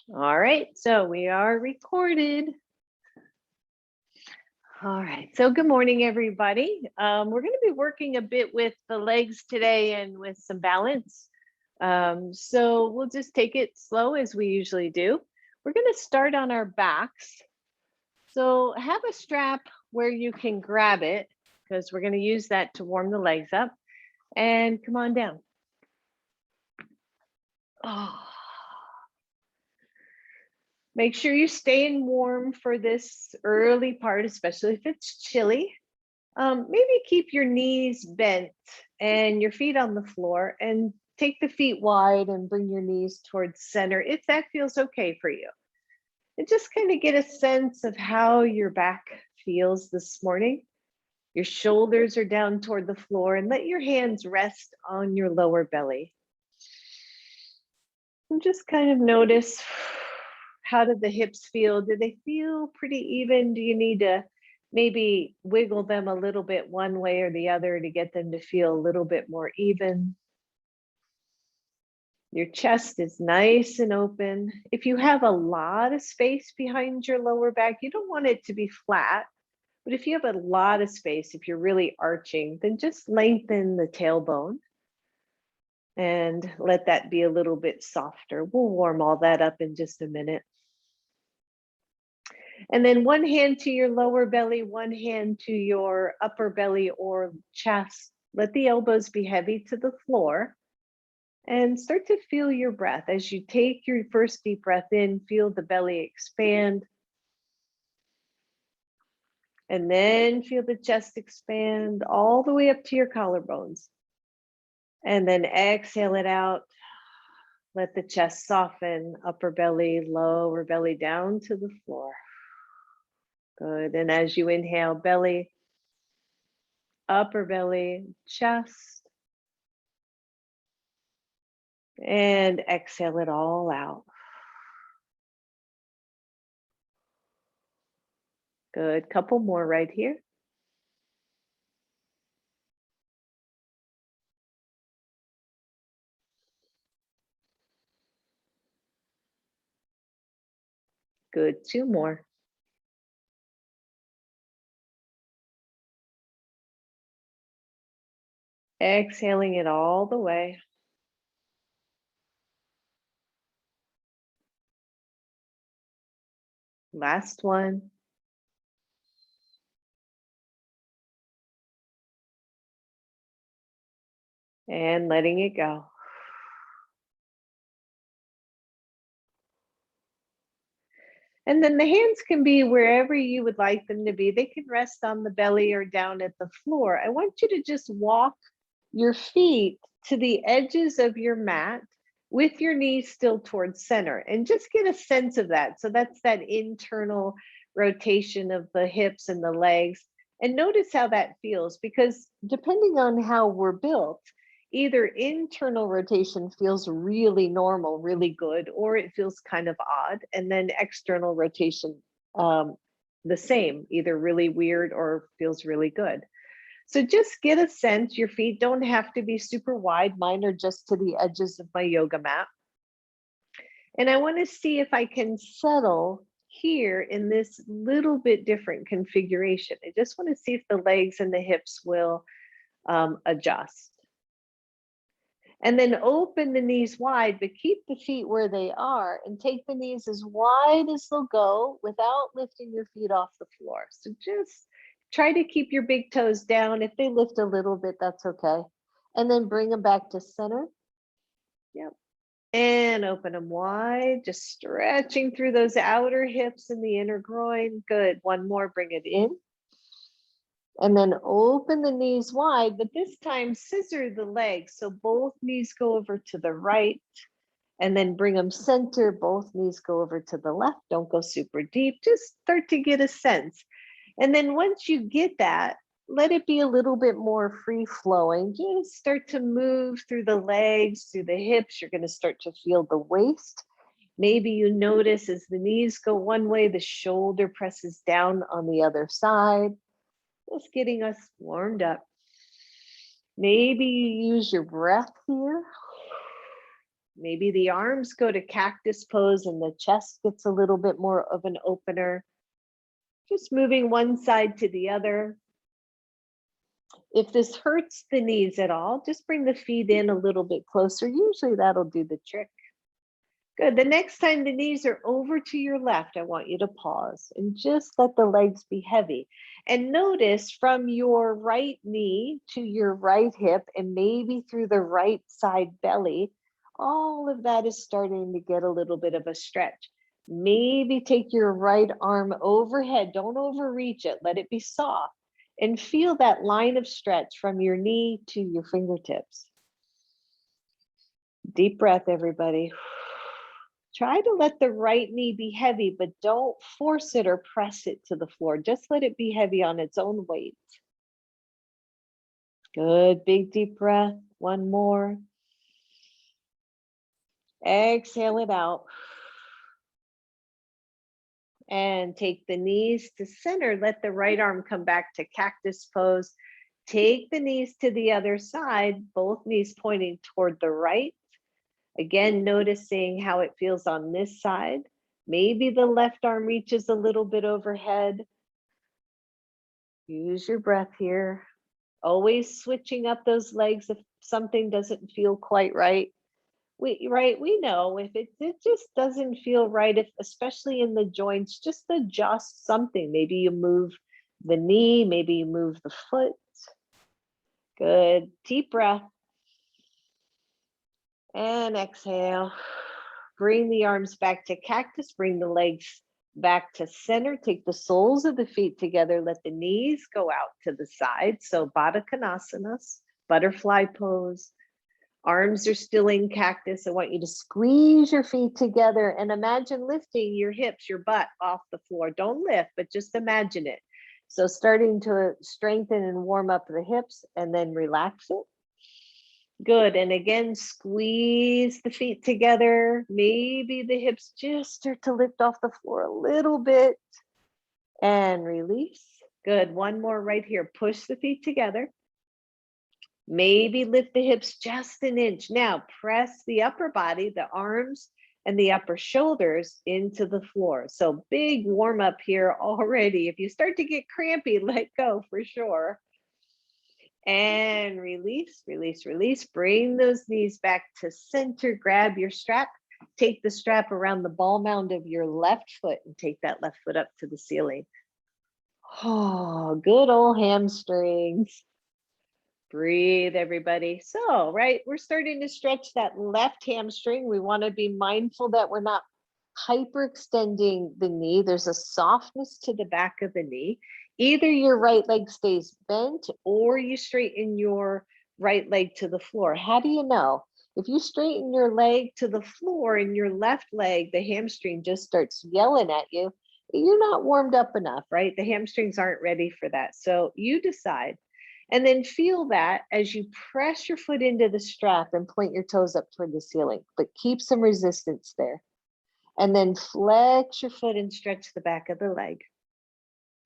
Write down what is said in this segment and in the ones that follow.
All right, so we are recorded. All right, so good morning, everybody. We're going to be working a bit with the legs today and with some balance. So we'll just take it slow as we usually do. We're going to start on our backs. So have a strap where you can grab it because we're going to use that to warm the legs up. And come on down. Oh. Make sure you're staying warm for this early part, especially if it's chilly. Maybe keep your knees bent and your feet on the floor, and take the feet wide and bring your knees towards center if that feels okay for you. And just kind of get a sense of how your back feels this morning. Your shoulders are down toward the floor, and let your hands rest on your lower belly. And just kind of notice, how do the hips feel? Do they feel pretty even? Do you need to maybe wiggle them a little bit one way or the other to get them to feel a little bit more even? Your chest is nice and open. If you have a lot of space behind your lower back, you don't want it to be flat. But if you have a lot of space, if you're really arching, then just lengthen the tailbone and let that be a little bit softer. We'll warm all that up in just a minute. And then one hand to your lower belly, one hand to your upper belly or chest. Let the elbows be heavy to the floor. And start to feel your breath. As you take your first deep breath in, feel the belly expand. And then feel the chest expand all the way up to your collarbones. And then exhale it out. Let the chest soften, upper belly, lower belly down to the floor. Good. And as you inhale, belly, upper belly, chest. And exhale it all out. Good. Couple more right here. Good. Two more. Exhaling it all the way. Last one. And letting it go. And then the hands can be wherever you would like them to be. They can rest on the belly or down at the floor. I want you to just walk your feet to the edges of your mat with your knees still towards center, and just get a sense of that. So that's that internal rotation of the hips and the legs. And notice how that feels, because depending on how we're built, either internal rotation feels really normal, really good, or it feels kind of odd. And then external rotation, the same, either really weird or feels really good. So just get a sense. Your feet don't have to be super wide. Mine are just to the edges of my yoga mat. And I want to see if I can settle here in this little bit different configuration. I just want to see if the legs and the hips will adjust. And then open the knees wide, but keep the feet where they are, and take the knees as wide as they'll go without lifting your feet off the floor. So just try to keep your big toes down. If they lift a little bit, that's okay. And then bring them back to center. Yep. And open them wide, just stretching through those outer hips and the inner groin. Good. One more, bring it in. And then open the knees wide, but this time scissor the legs. So both knees go over to the right, and then bring them center. Both knees go over to the left. Don't go super deep. Just start to get a sense. And then once you get that, let it be a little bit more free flowing. Just start to move through the legs, through the hips. You're going to start to feel the waist. Maybe you notice as the knees go one way, the shoulder presses down on the other side. Just getting us warmed up. Maybe you use your breath here. Maybe the arms go to cactus pose and the chest gets a little bit more of an opener. Just moving one side to the other. If this hurts the knees at all, just bring the feet in a little bit closer. Usually that'll do the trick. Good. The next time the knees are over to your left, I want you to pause and just let the legs be heavy. And notice from your right knee to your right hip and maybe through the right side belly, all of that is starting to get a little bit of a stretch. Maybe take your right arm overhead. Don't overreach it. Let it be soft. And feel that line of stretch from your knee to your fingertips. Deep breath, everybody. Try to let the right knee be heavy, but don't force it or press it to the floor. Just let it be heavy on its own weight. Good, big deep breath. One more. Exhale it out. And take the knees to center. Let the right arm come back to cactus pose. Take the knees to the other side, both knees pointing toward the right. Again, noticing how it feels on this side. Maybe the left arm reaches a little bit overhead. Use your breath here. Always switching up those legs if something doesn't feel quite right. We know if it just doesn't feel right, if especially in the joints, just adjust something. Maybe you move the knee, maybe you move the foot. Good. Deep breath. And exhale. Bring the arms back to cactus. Bring the legs back to center. Take the soles of the feet together. Let the knees go out to the side. So Badakanasanas, butterfly pose. Arms are still in cactus. I want you to squeeze your feet together and imagine lifting your hips, your butt off the floor. Don't lift, but just imagine it. So starting to strengthen and warm up the hips and then relax it. Good. And again, squeeze the feet together. Maybe the hips just start to lift off the floor a little bit and release. Good. One more right here. Push the feet together. Maybe lift the hips just an inch. Now press the upper body, the arms and the upper shoulders into the floor. So big warm up here already. If you start to get crampy, let go for sure. And release, release, release. Bring those knees back to center. Grab your strap. Take the strap around the ball mound of your left foot and take that left foot up to the ceiling. Oh, good old hamstrings. Breathe, everybody. So, right, we're starting to stretch that left hamstring. We want to be mindful that we're not hyperextending the knee. There's a softness to the back of the knee. Either your right leg stays bent or you straighten your right leg to the floor. How do you know? If you straighten your leg to the floor and your left leg, the hamstring just starts yelling at you, you're not warmed up enough, right? The hamstrings aren't ready for that. So you decide. And then feel that as you press your foot into the strap and point your toes up toward the ceiling, but keep some resistance there. And then flex your foot and stretch the back of the leg.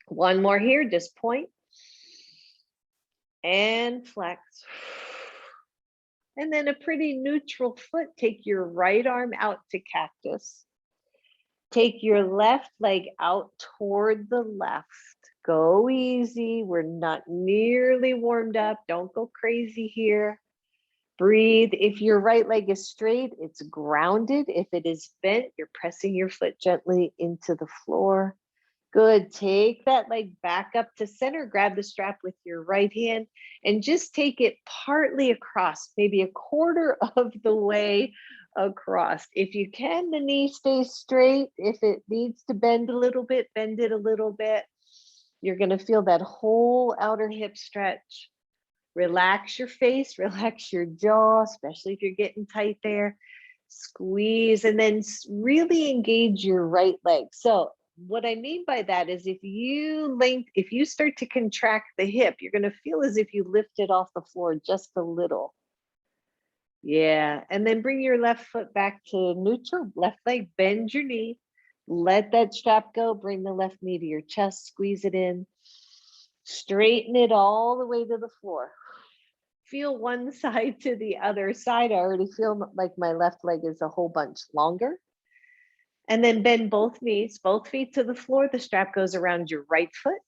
One more here, just point and flex. And then a pretty neutral foot. Take your right arm out to cactus. Take your left leg out toward the left. Go easy. We're not nearly warmed up. Don't go crazy here. Breathe. If your right leg is straight, it's grounded. If it is bent, you're pressing your foot gently into the floor. Good. Take that leg back up to center. Grab the strap with your right hand and just take it partly across, maybe a quarter of the way across. If you can, the knee stays straight. If it needs to bend a little bit, bend it a little bit. You're going to feel that whole outer hip stretch. Relax your face, relax your jaw, especially if you're getting tight there. Squeeze and then really engage your right leg. So what I mean by that is if you start to contract the hip, you're going to feel as if you lift it off the floor just a little. Yeah. And then bring your left foot back to neutral, left leg, bend your knee, let that strap go, bring the left knee to your chest, squeeze it in, straighten it all the way to the floor. feel one side to the other side. I already feel like my left leg is a whole bunch longer. And then bend both knees, both feet to the floor. The strap goes around your right foot.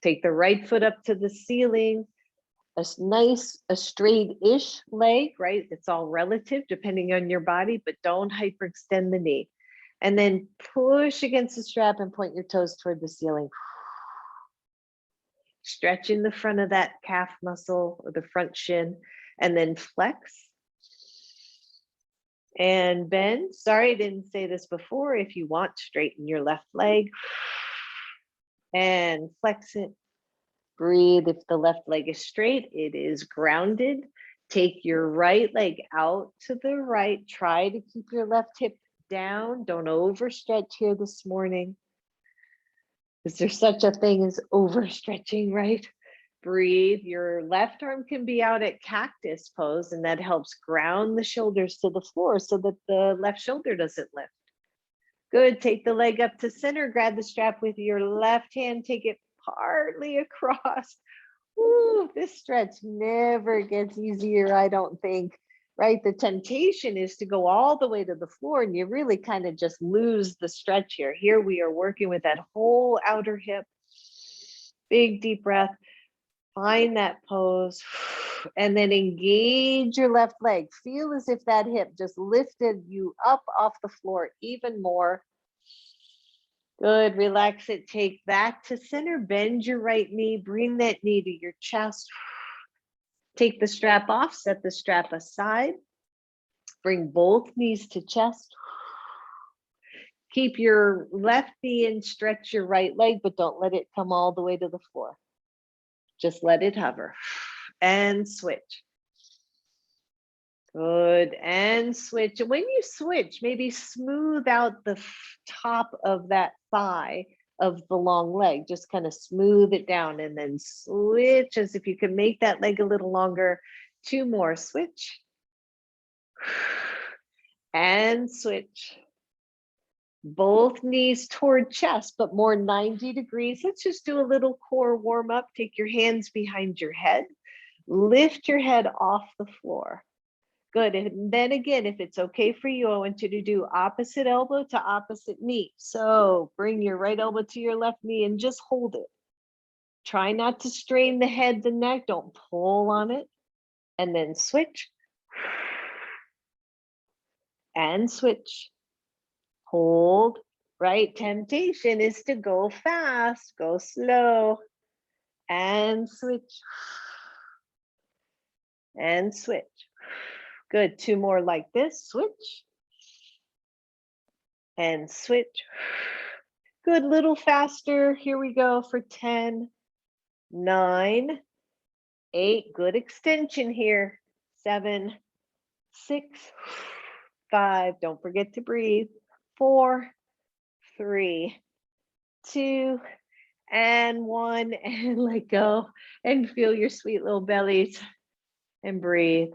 Take the right foot up to the ceiling. A straight-ish leg, right? It's all relative depending on your body, but don't hyperextend the knee. And then push against the strap and point your toes toward the ceiling. Stretching the front of that calf muscle or the front shin, and then flex and bend. Sorry, I didn't say this before. If you want, straighten your left leg and flex it. Breathe. If the left leg is straight, it is grounded. Take your right leg out to the right. Try to keep your left hip down. Don't overstretch here this morning. Is there such a thing as overstretching, right? Breathe. Your left arm can be out at cactus pose, and that helps ground the shoulders to the floor so that the left shoulder doesn't lift. Good. Take the leg up to center. Grab the strap with your left hand. Take it partly across. Ooh, this stretch never gets easier, I don't think. Right? The temptation is to go all the way to the floor, and you really kind of just lose the stretch here. Here we are working with that whole outer hip. Big deep breath. Find that pose, and then engage your left leg. Feel as if that hip just lifted you up off the floor even more. Good. Relax it. Take that to center. Bend your right knee. Bring that knee to your chest. Take the strap off. Set the strap aside. Bring both knees to chest. Keep your left knee and stretch your right leg, but don't let it come all the way to the floor. Just let it hover. And switch. Good. And switch. And when you switch, maybe smooth out the top of that thigh of the long leg. Just kind of smooth it down and then switch as if you can make that leg a little longer. 2 more. Switch. And switch. Both knees toward chest, but more 90 degrees. Let's just do a little core warm up. Take your hands behind your head. Lift your head off the floor. Good. And then again, if it's okay for you, I want you to do opposite elbow to opposite knee. So bring your right elbow to your left knee and just hold it. Try not to strain the head, the neck. Don't pull on it. And then switch. And switch. Hold. Right? Temptation is to go fast, go slow. And switch. And switch. Good. 2 more like this. Switch. And switch. Good. Little faster. Here we go for 10, 9, 8. Good extension here. 7, 6, 5. Don't forget to breathe. 4, 3, 2, and 1. And let go. And feel your sweet little bellies. And breathe.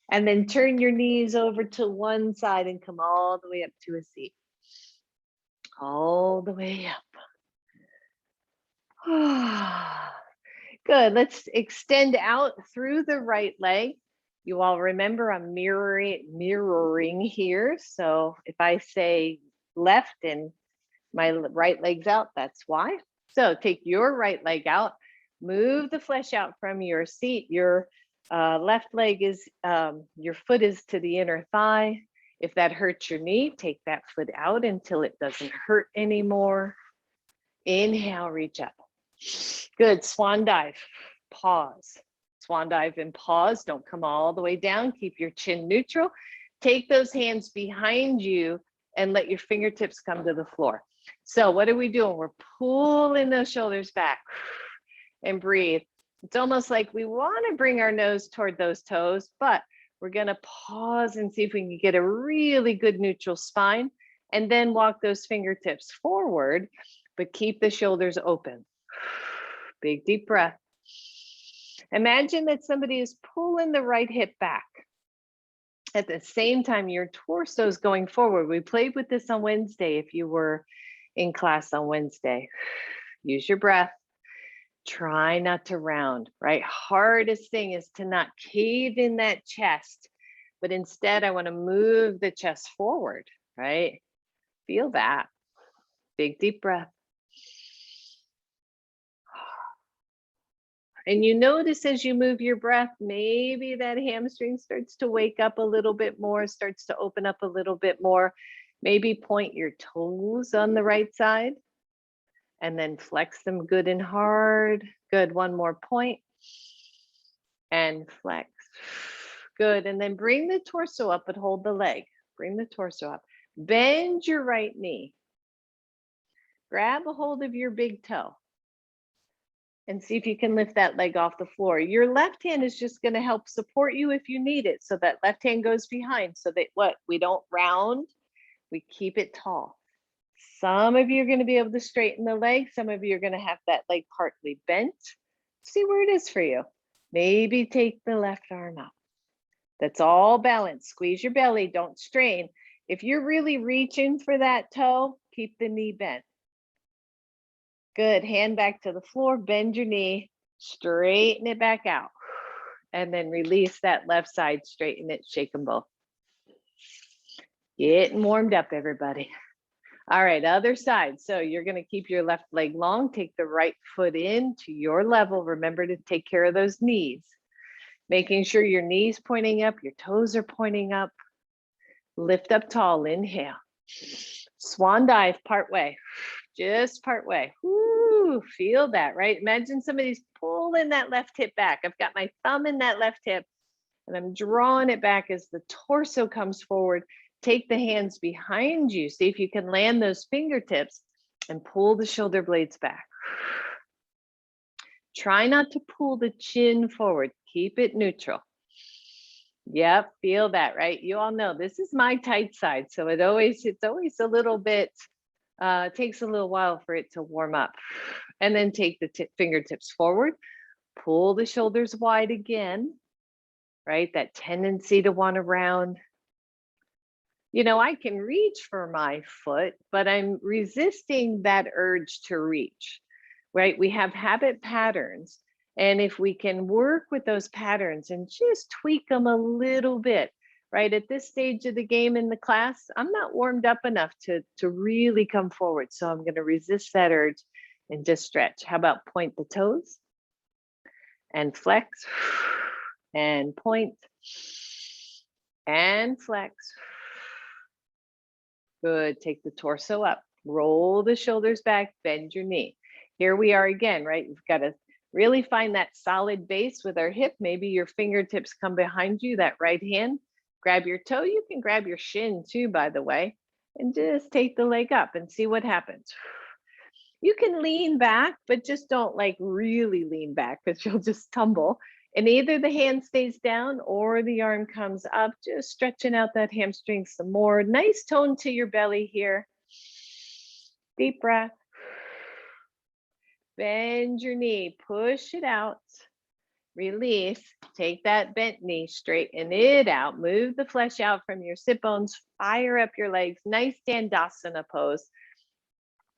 And then turn your knees over to one side and come all the way up to a seat. All the way up. Good. Let's extend out through the right leg. You all remember I'm mirroring here. So if I say left and my right leg's out, that's why. So take your right leg out, move the flesh out from your seat. Your left leg is, your foot is to the inner thigh. If that hurts your knee, take that foot out until it doesn't hurt anymore. Inhale, reach up. Good. Swan dive. Pause. Swan dive and pause. Don't come all the way down. Keep your chin neutral. Take those hands behind you and let your fingertips come to the floor. So what are we doing? We're pulling those shoulders back and breathe. It's almost like we want to bring our nose toward those toes, but we're going to pause and see if we can get a really good neutral spine, and then walk those fingertips forward, but keep the shoulders open. Big deep breath. Imagine that somebody is pulling the right hip back. At the same time, your torso is going forward. We played with this on Wednesday if you were in class on Wednesday. Use your breath. Try not to round, right? Hardest thing is to not cave in that chest, but instead I want to move the chest forward, right? Feel that. Big deep breath. And you notice as you move your breath, maybe that hamstring starts to wake up a little bit more, starts to open up a little bit more. Maybe point your toes on the right side and then flex them good and hard. Good. One more point and flex. Good. And then bring the torso up, but hold the leg. Bring the torso up. Bend your right knee. Grab a hold of your big toe and see if you can lift that leg off the floor. Your left hand is just going to help support you if you need it. So that left hand goes behind so that we don't round, we keep it tall. Some of you are going to be able to straighten the leg. Some of you are going to have that leg partly bent. See where it is for you. Maybe take the left arm up. That's all balanced. Squeeze your belly, don't strain. If you're really reaching for that toe, keep the knee bent. Good, hand back to the floor, bend your knee, straighten it back out. And then release that left side, straighten it, shake them both. Getting warmed up, everybody. All right, other side. So you're gonna keep your left leg long, take the right foot in to your level. Remember to take care of those knees. Making sure your knees pointing up, your toes are pointing up. Lift up tall, inhale. Swan dive, part way, just part way. Woo, feel that, right? Imagine somebody's pulling that left hip back. I've got my thumb in that left hip and I'm drawing it back as the torso comes forward. Take the hands behind you. See if you can land those fingertips and pull the shoulder blades back. Try not to pull the chin forward. Keep it neutral. Yep, feel that, right? You all know this is my tight side. So it's always a little bit, takes a little while for it to warm up. And then take the fingertips forward. Pull the shoulders wide again, right? That tendency to want to round. You know, I can reach for my foot, but I'm resisting that urge to reach, right? We have habit patterns. And if we can work with those patterns and just tweak them a little bit, right? At this stage of the game in the class, I'm not warmed up enough to really come forward. So I'm going to resist that urge and just stretch. How about point the toes and flex and point and flex. Good. Take the torso up, roll the shoulders back, bend your knee. Here we are again, right? You've got to really find that solid base with our hip. Maybe your fingertips come behind you, that right hand. Grab your toe. You can grab your shin too, by the way, and just take the leg up and see what happens. You can lean back, but just don't like really lean back because you'll just tumble. And either the hand stays down or the arm comes up, just stretching out that hamstring some more. Nice tone to your belly here. Deep breath. Bend your knee, push it out. Release, take that bent knee, straighten it out. Move the flesh out from your sit bones, fire up your legs. Nice Dandasana pose.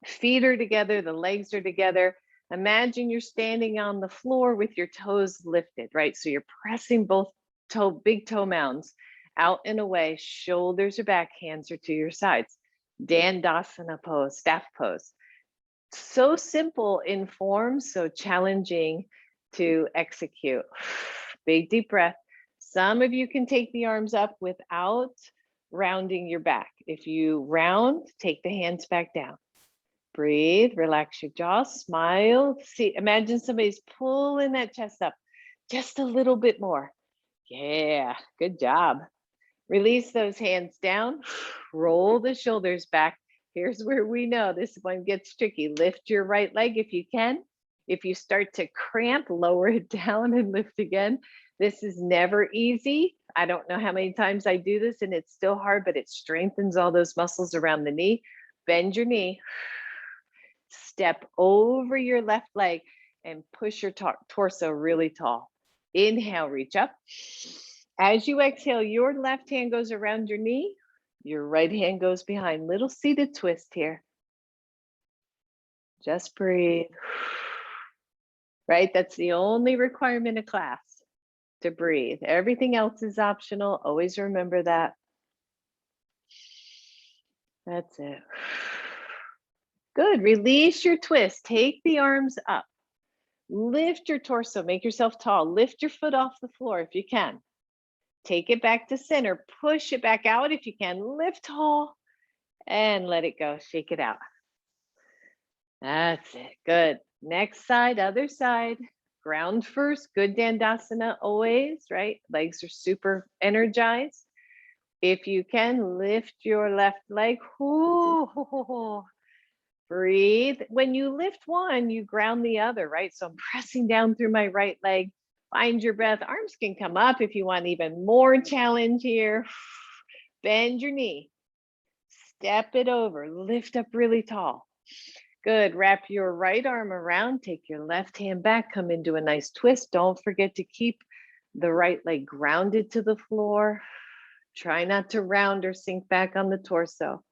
Feet are together, the legs are together. Imagine you're standing on the floor with your toes lifted, right? So you're pressing both big toe mounds out and away. Shoulders are back, hands are to your sides. Dandasana pose, staff pose. So simple in form, so challenging to execute. Big deep breath. Some of you can take the arms up without rounding your back. If you round, take the hands back down. Breathe, relax your jaw, smile. See, imagine somebody's pulling that chest up just a little bit more. Yeah, good job. Release those hands down, roll the shoulders back. Here's where we know this one gets tricky. Lift your right leg if you can. If you start to cramp, lower it down and lift again. This is never easy. I don't know how many times I do this and it's still hard, but it strengthens all those muscles around the knee. Bend your knee. Step over your left leg and push your torso really tall. Inhale, reach up. As you exhale, your left hand goes around your knee. Your right hand goes behind. Little seated twist here. Just breathe. right? That's the only requirement of class, to breathe. Everything else is optional. Always remember that. That's it. Good. Release your twist. Take the arms up. Lift your torso. Make yourself tall. Lift your foot off the floor if you can. Take it back to center. Push it back out if you can. Lift tall and let it go. Shake it out. That's it. Good. Next side, other side. Ground first. Good Dandasana always, right? Legs are super energized. If you can, lift your left leg. Ooh. Breathe. When you lift one, you ground the other, right? So I'm pressing down through my right leg. Find your breath. Arms can come up if you want even more challenge here. Bend your knee. Step it over. Lift up really tall. Good. Wrap your right arm around. Take your left hand back. Come into a nice twist. Don't forget to keep the right leg grounded to the floor. Try not to round or sink back on the torso.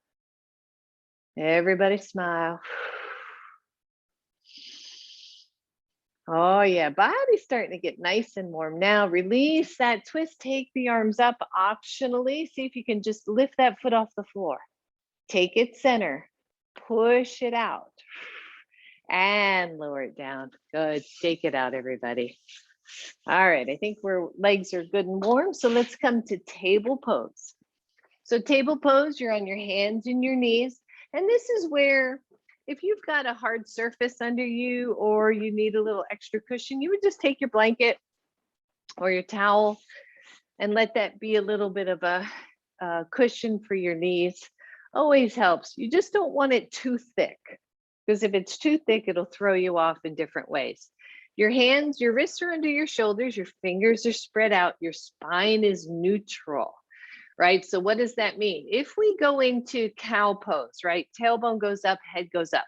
Everybody smile. Oh yeah, body's starting to get nice and warm now. Release that twist, take the arms up optionally. See if you can just lift that foot off the floor. Take it center, push it out and lower it down. Good, shake it out everybody. All right, I think our legs are good and warm. So let's come to table pose. So table pose, you're on your hands and your knees. And this is where, if you've got a hard surface under you or you need a little extra cushion, you would just take your blanket or your towel and let that be a little bit of a cushion for your knees. Always helps. You just don't want it too thick, because if it's too thick, it'll throw you off in different ways. Your hands, your wrists are under your shoulders, your fingers are spread out, your spine is neutral. Right? So what does that mean? If we go into cow pose, right? Tailbone goes up, head goes up.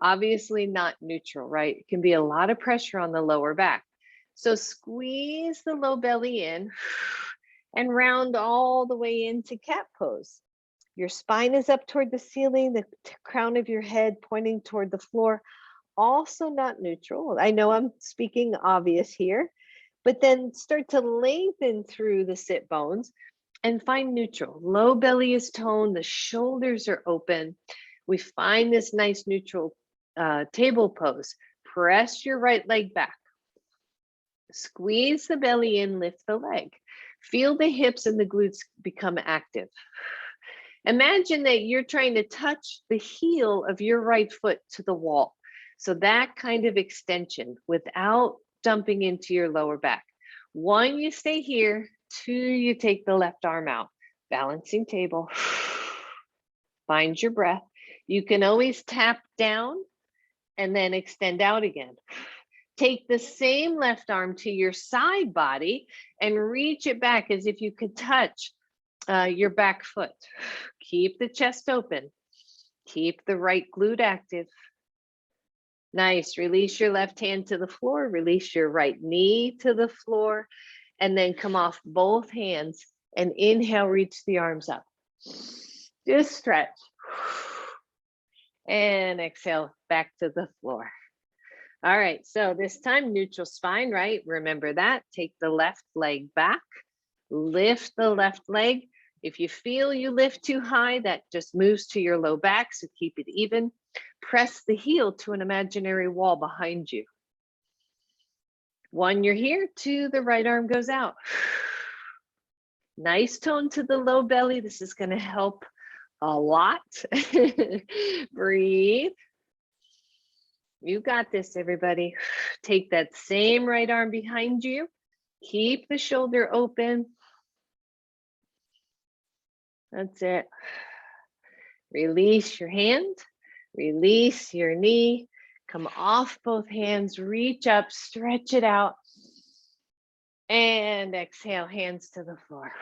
Obviously not neutral, right? It can be a lot of pressure on the lower back. So squeeze the low belly in and round all the way into cat pose. Your spine is up toward the ceiling, the crown of your head pointing toward the floor. Also not neutral. I know I'm speaking obvious here, but then start to lengthen through the sit bones and find neutral. Low belly is toned, the shoulders are open. We find this nice neutral table pose. Press your right leg back. Squeeze the belly in, lift the leg. Feel the hips and the glutes become active. Imagine that you're trying to touch the heel of your right foot to the wall. So that kind of extension without dumping into your lower back. One, you stay here. Two, you take the left arm out. Balancing table. Find your breath. You can always tap down and then extend out again. Take the same left arm to your side body and reach it back as if you could touch your back foot. Keep the chest open. Keep the right glute active. Nice. Release your left hand to the floor. Release your right knee to the floor. And then come off both hands and inhale, reach the arms up. Just stretch. And exhale back to the floor. All right, so this time neutral spine, right? Remember that. Take the left leg back. Lift the left leg. If you feel you lift too high, that just moves to your low back, so keep it even. Press the heel to an imaginary wall behind you. One, you're here. Two, the right arm goes out. Nice tone to the low belly. This is going to help a lot. Breathe. You got this, everybody. Take that same right arm behind you. Keep the shoulder open. That's it. Release your hand. Release your knee. Come off both hands, reach up, stretch it out, and exhale, hands to the floor.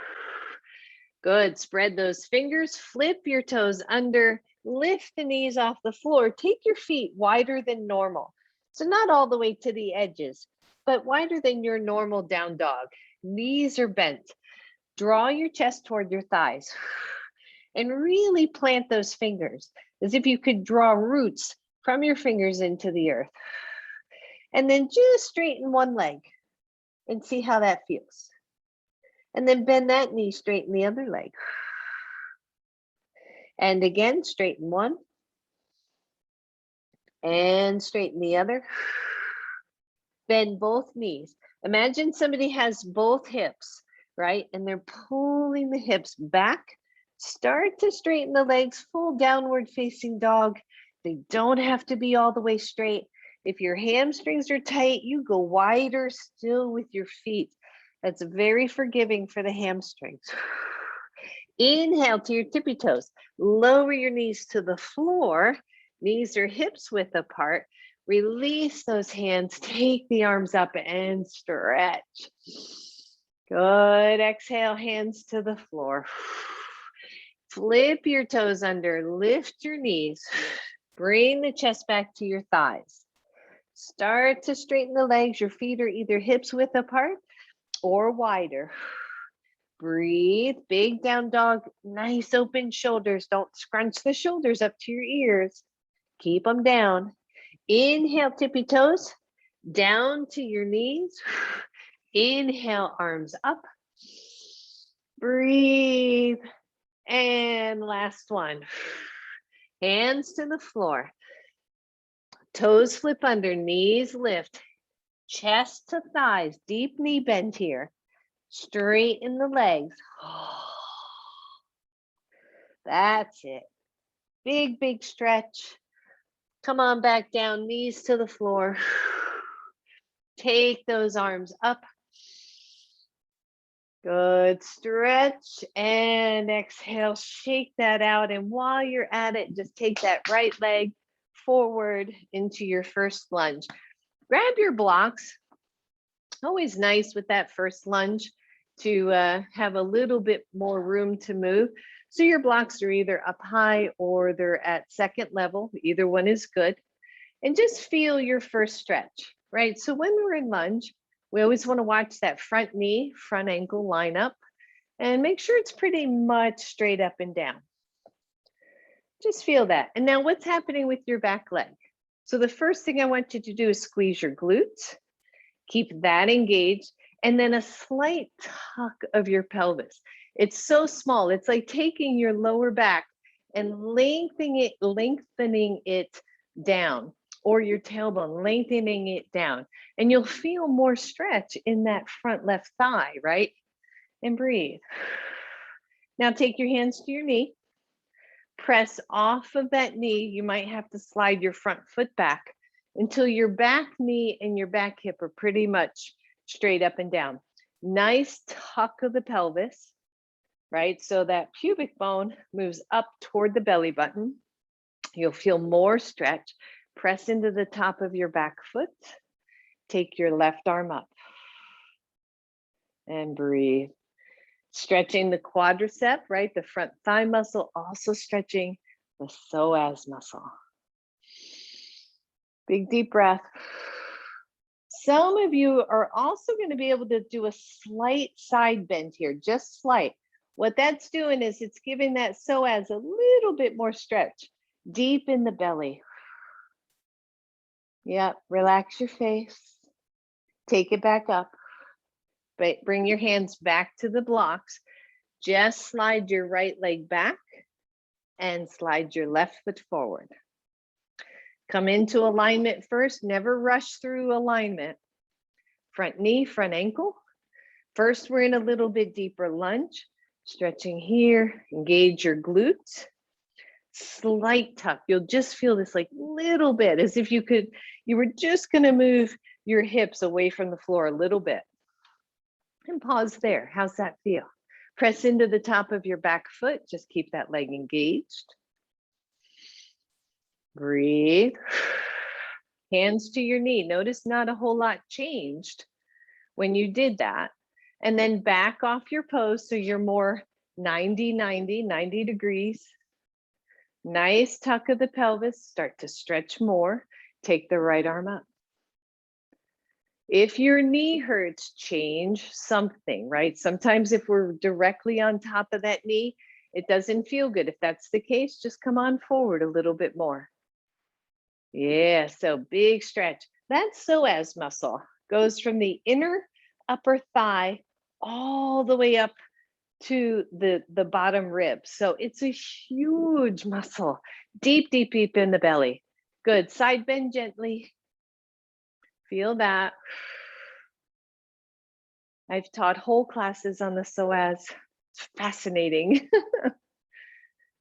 Good, spread those fingers, flip your toes under, lift the knees off the floor, take your feet wider than normal. So not all the way to the edges, but wider than your normal down dog. Knees are bent. Draw your chest toward your thighs and really plant those fingers as if you could draw roots from your fingers into the earth. And then just straighten one leg and see how that feels. And then bend that knee, straighten the other leg. And again, straighten one. And straighten the other. Bend both knees. Imagine somebody has both hips, right? And they're pulling the hips back. Start to straighten the legs, full downward facing dog. They don't have to be all the way straight. If your hamstrings are tight, you go wider still with your feet. That's very forgiving for the hamstrings. Inhale to your tippy toes. Lower your knees to the floor. Knees or hips width apart. Release those hands. Take the arms up and stretch. Good. Exhale, hands to the floor. Flip your toes under. Lift your knees. Bring the chest back to your thighs. Start to straighten the legs. Your feet are either hips width apart or wider. Breathe. Big down dog. Nice open shoulders. Don't scrunch the shoulders up to your ears. Keep them down. Inhale, tippy toes. Down to your knees. Inhale, arms up. Breathe. And last one. Hands to the floor. Toes flip under, knees lift. Chest to thighs, deep knee bend here. Straighten the legs. That's it. Big, big stretch. Come on back down, knees to the floor. Take those arms up. Good. Stretch and exhale. Shake that out. And while you're at it, just take that right leg forward into your first lunge. Grab your blocks. Always nice with that first lunge to have a little bit more room to move. So your blocks are either up high or they're at second level. Either one is good. And just feel your first stretch, right? So when we're in lunge, we always want to watch that front knee, front ankle line up and make sure it's pretty much straight up and down. Just feel that. And now what's happening with your back leg? So the first thing I want you to do is squeeze your glutes, keep that engaged, and then a slight tuck of your pelvis. It's so small. It's like taking your lower back and lengthening it down, or your tailbone, lengthening it down. And you'll feel more stretch in that front left thigh, right? And breathe. Now take your hands to your knee. Press off of that knee. You might have to slide your front foot back until your back knee and your back hip are pretty much straight up and down. Nice tuck of the pelvis, right? So that pubic bone moves up toward the belly button. You'll feel more stretch. Press into the top of your back foot. Take your left arm up and breathe. Stretching the quadricep, right? The front thigh muscle, also stretching the psoas muscle. Big deep breath. Some of you are also going to be able to do a slight side bend here, just slight. What that's doing is it's giving that psoas a little bit more stretch deep in the belly. Yep, relax your face. Take it back up. But bring your hands back to the blocks. Just slide your right leg back and slide your left foot forward. Come into alignment first. Never rush through alignment. Front knee, front ankle. First, we're in a little bit deeper lunge. Stretching here. Engage your glutes. Slight tuck. You'll just feel this like little bit as if you were just going to move your hips away from the floor a little bit. And pause there. How's that feel? Press into the top of your back foot. Just keep that leg engaged. Breathe. Hands to your knee. Notice not a whole lot changed when you did that. And then back off your pose so you're more 90 degrees. Nice tuck of the pelvis. Start to stretch more. Take the right arm up. If your knee hurts, change something, right? Sometimes if we're directly on top of that knee, it doesn't feel good. If that's the case, just come on forward a little bit more. Yeah, so big stretch. That psoas muscle goes from the inner upper thigh all the way up to the bottom rib. So it's a huge muscle, deep, deep, deep in the belly. Good. Side bend gently. Feel that. I've taught whole classes on the psoas. It's fascinating.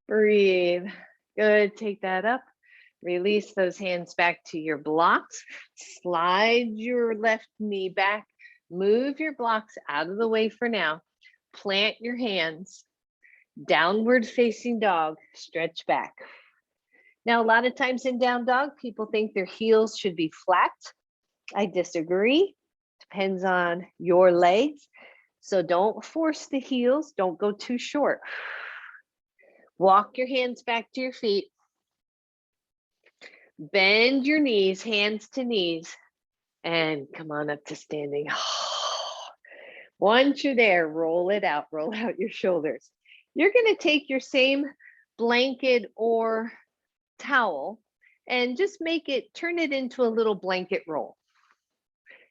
Breathe. Good. Take that up. Release those hands back to your blocks. Slide your left knee back. Move your blocks out of the way for now. Plant your hands. Downward facing dog. Stretch back. Now, a lot of times in down dog, people think their heels should be flat. I disagree. Depends on your legs. So don't force the heels. Don't go too short. Walk your hands back to your feet. Bend your knees, hands to knees, and come on up to standing. Once you're there, roll it out, roll out your shoulders. You're going to take your same blanket or towel and just turn it into a little blanket roll.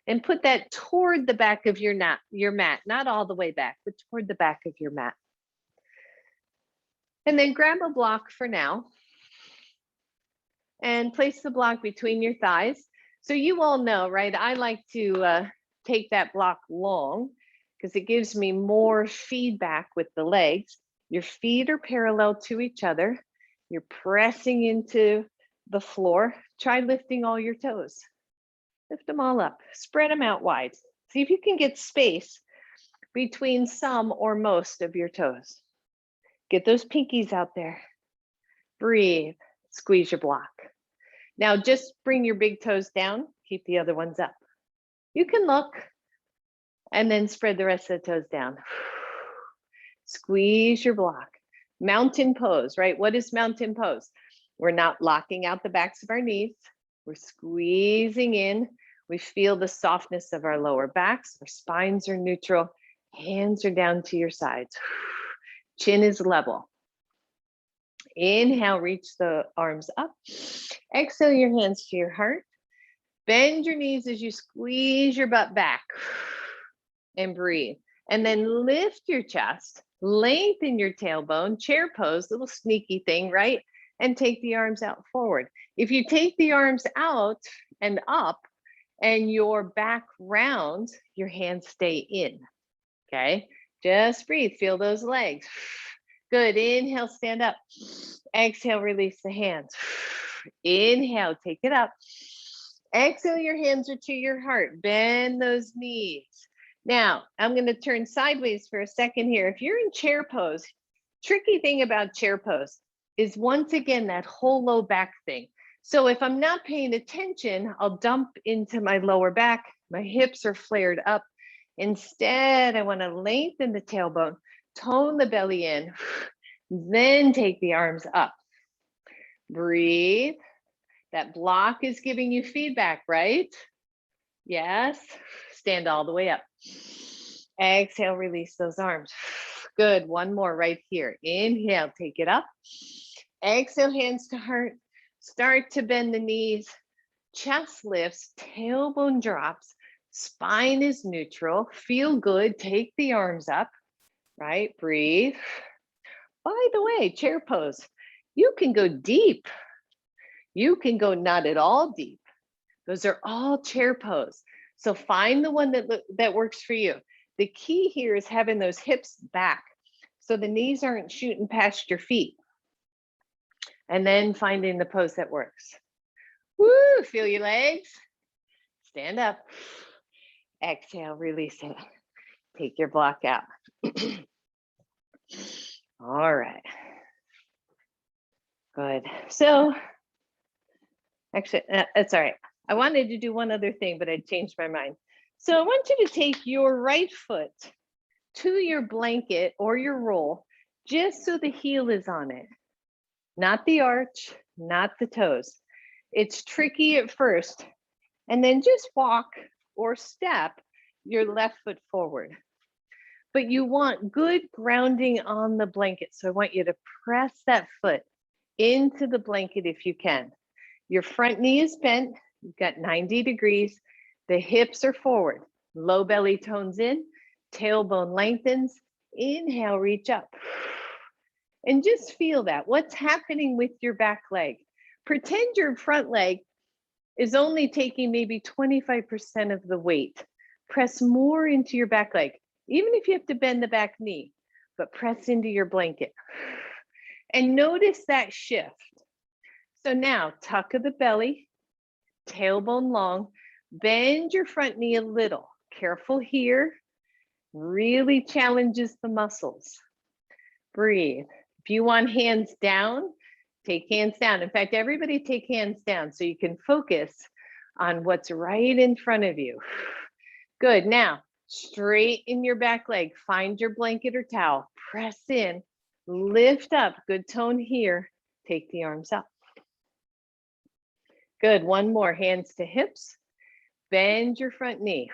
And put that toward the back of your mat, not all the way back, but toward the back of your mat. And then grab a block for now. And place the block between your thighs. So you all know, right? I like to take that block long because it gives me more feedback with the legs. Your feet are parallel to each other. You're pressing into the floor. Try lifting all your toes. Lift them all up. Spread them out wide. See if you can get space between some or most of your toes. Get those pinkies out there. Breathe. Squeeze your block. Now just bring your big toes down, keep the other ones up. You can look and then spread the rest of the toes down. Squeeze your block. Mountain pose, right? What is mountain pose? We're not locking out the backs of our knees. We're squeezing in. We feel the softness of our lower backs. Our spines are neutral. Hands are down to your sides. Chin is level. Inhale, reach the arms up. Exhale your hands to your heart. Bend your knees as you squeeze your butt back. And breathe. And then lift your chest. Lengthen your tailbone. Chair pose, little sneaky thing, right? And take the arms out forward. If you take the arms out and up and your back rounds, your hands stay in. Okay? Just breathe. Feel those legs. Good. Inhale, stand up. Exhale, release the hands. Inhale, take it up. Exhale, your hands are to your heart. Bend those knees. Now, I'm going to turn sideways for a second here. If you're in chair pose, tricky thing about chair pose is once again that whole low back thing. So if I'm not paying attention, I'll dump into my lower back. My hips are flared up. Instead, I want to lengthen the tailbone. Tone the belly in, then take the arms up. Breathe. That block is giving you feedback, right? Yes. Stand all the way up. Exhale, release those arms. Good. One more right here. Inhale, take it up. Exhale, hands to heart. Start to bend the knees. Chest lifts, tailbone drops. Spine is neutral. Feel good. Take the arms up. Right? Breathe. By the way, chair pose, you can go deep. You can go not at all deep. Those are all chair pose. So find the one that works for you. The key here is having those hips back so the knees aren't shooting past your feet. And then finding the pose that works. Woo, feel your legs. Stand up. Exhale, release it. Take your block out. All right. Good. So, actually, that's all right. I wanted to do one other thing, but I changed my mind. So I want you to take your right foot to your blanket or your roll, just so the heel is on it. Not the arch, not the toes. It's tricky at first. And then just walk or step your left foot forward. But you want good grounding on the blanket. So I want you to press that foot into the blanket if you can. Your front knee is bent. You've got 90 degrees. The hips are forward. Low belly tones in. Tailbone lengthens. Inhale, reach up. And just feel that. What's happening with your back leg? Pretend your front leg is only taking maybe 25% of the weight. Press more into your back leg, even if you have to bend the back knee, but press into your blanket. And notice that shift. So now tuck of the belly, tailbone long, bend your front knee a little. Careful here, really challenges the muscles. Breathe. If you want hands down, take hands down. In fact, everybody take hands down so you can focus on what's right in front of you. Good. Now, straighten your back leg. Find your blanket or towel. Press in. Lift up. Good tone here. Take the arms up. Good. One more. Hands to hips. Bend your front knee.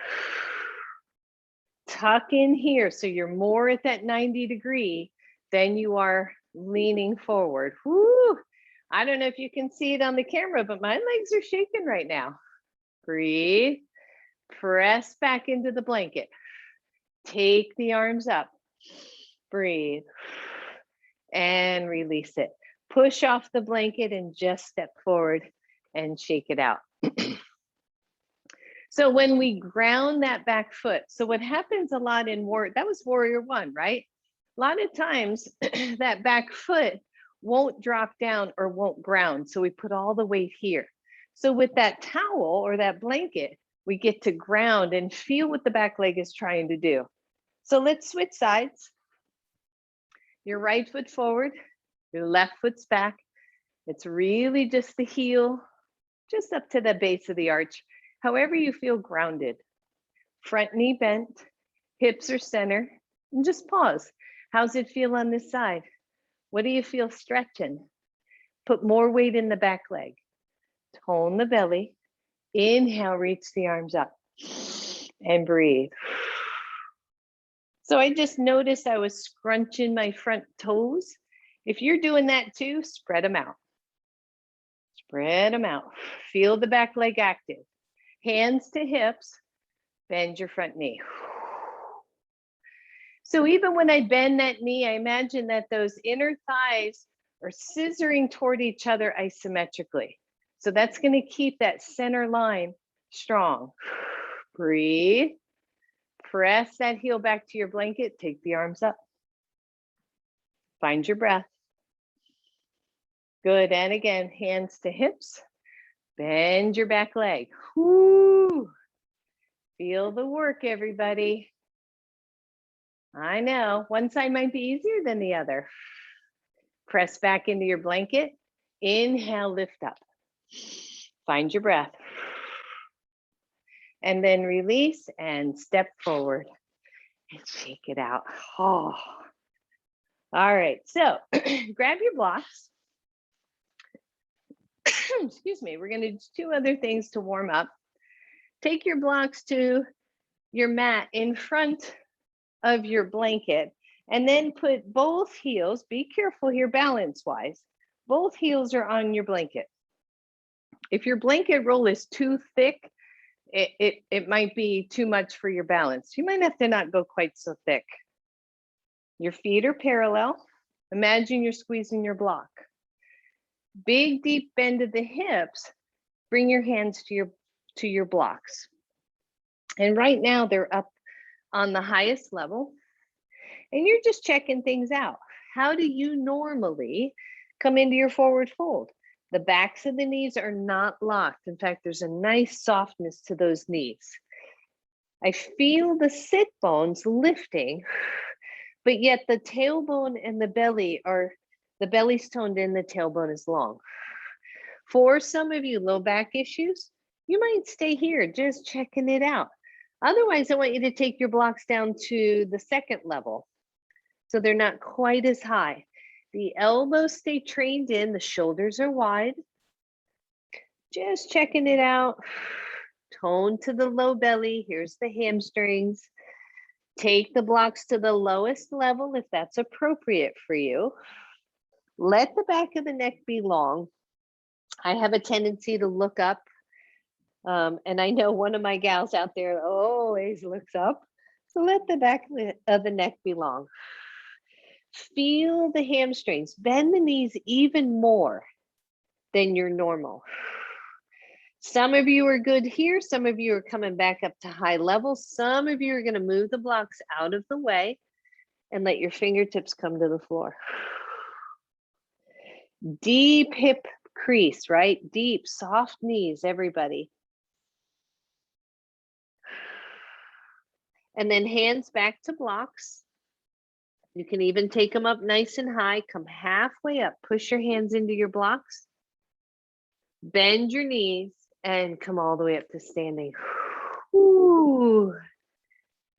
Tuck in here so you're more at that 90 degree than you are leaning forward. Woo! I don't know if you can see it on the camera, but my legs are shaking right now. Breathe. Press back into the blanket. Take the arms up. Breathe. And release it. Push off the blanket and just step forward and shake it out. So when we ground that back foot, so what happens a lot in that was warrior one, right? A lot of times that back foot won't drop down or won't ground. So we put all the weight here. So with that towel or that blanket, we get to ground and feel what the back leg is trying to do. So let's switch sides. Your right foot forward, your left foot's back. It's really just the heel, just up to the base of the arch. However you feel grounded. Front knee bent, hips are center, and just pause. How's it feel on this side? What do you feel stretching? Put more weight in the back leg. Tone the belly. Inhale, reach the arms up and breathe. So I just noticed I was scrunching my front toes. If you're doing that too, spread them out. Spread them out. Feel the back leg active. Hands to hips, bend your front knee. So even when I bend that knee, I imagine that those inner thighs are scissoring toward each other isometrically. So that's going to keep that center line strong. Breathe. Press that heel back to your blanket. Take the arms up. Find your breath. Good. And again, hands to hips. Bend your back leg. Woo. Feel the work, everybody. I know, one side might be easier than the other. Press back into your blanket. Inhale, lift up. Find your breath. And then release and step forward and shake it out. Oh. All right, so grab your blocks. Excuse me, we're gonna do two other things to warm up. Take your blocks to your mat in front of your blanket and then put both heels, be careful here balance-wise, both heels are on your blanket. If your blanket roll is too thick, it might be too much for your balance. You might have to not go quite so thick. Your feet are parallel. Imagine you're squeezing your block. Big, deep bend of the hips. Bring your hands to your blocks. And right now they're up on the highest level. And you're just checking things out. How do you normally come into your forward fold? The backs of the knees are not locked. In fact, there's a nice softness to those knees. I feel the sit bones lifting, but yet the tailbone and the belly's toned in, the tailbone is long. For some of you, low back issues, you might stay here just checking it out. Otherwise, I want you to take your blocks down to the second level so they're not quite as high. The elbows stay trained in, the shoulders are wide. Just checking it out. Tone to the low belly. Here's the hamstrings. Take the blocks to the lowest level if that's appropriate for you. Let the back of the neck be long. I have a tendency to look up And I know one of my gals out there always looks up. So let the back of the neck be long. Feel the hamstrings. Bend the knees even more than your normal. Some of you are good here. Some of you are coming back up to high level. Some of you are going to move the blocks out of the way and let your fingertips come to the floor. Deep hip crease, right? Deep, soft knees, everybody. And then hands back to blocks. You can even take them up nice and high. Come halfway up. Push your hands into your blocks. Bend your knees and come all the way up to standing. Ooh.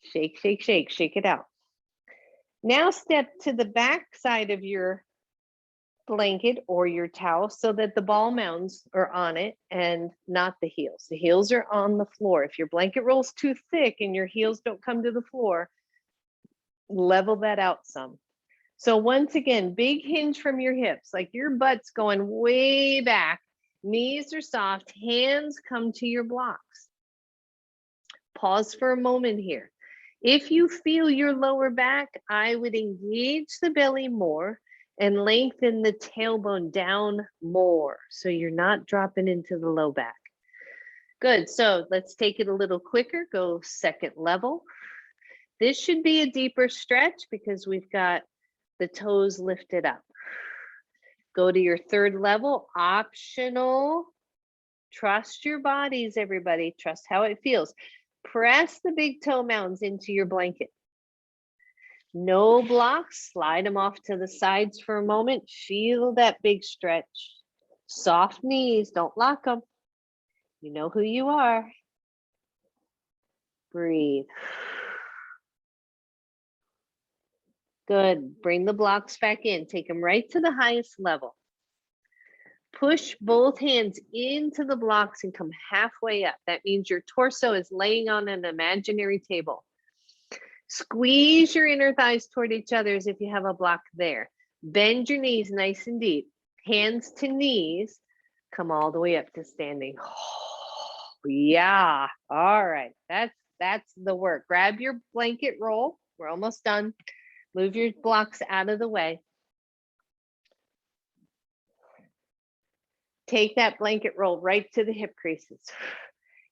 Shake, shake, shake, shake it out. Now step to the back side of your blanket or your towel so that the ball mounds are on it and not the heels. The heels are on the floor. If your blanket roll's too thick and your heels don't come to the floor, level that out some. So once again, big hinge from your hips, like your butt's going way back. Knees are soft, hands come to your blocks. Pause for a moment here. If you feel your lower back, I would engage the belly more and lengthen the tailbone down more so you're not dropping into the low back. Good, so let's take it a little quicker, go second level. This should be a deeper stretch because we've got the toes lifted up. Go to your third level, optional. Trust your bodies, everybody. Trust how it feels. Press the big toe mounds into your blanket. No blocks, slide them off to the sides for a moment. Feel that big stretch. Soft knees, don't lock them. You know who you are. Breathe. Good, bring the blocks back in. Take them right to the highest level. Push both hands into the blocks and come halfway up. That means your torso is laying on an imaginary table. Squeeze your inner thighs toward each other as if you have a block there. Bend your knees nice and deep. Hands to knees. Come all the way up to standing. Yeah. All right. That's the work. Grab your blanket roll. We're almost done. Move your blocks out of the way. Take that blanket roll right to the hip creases.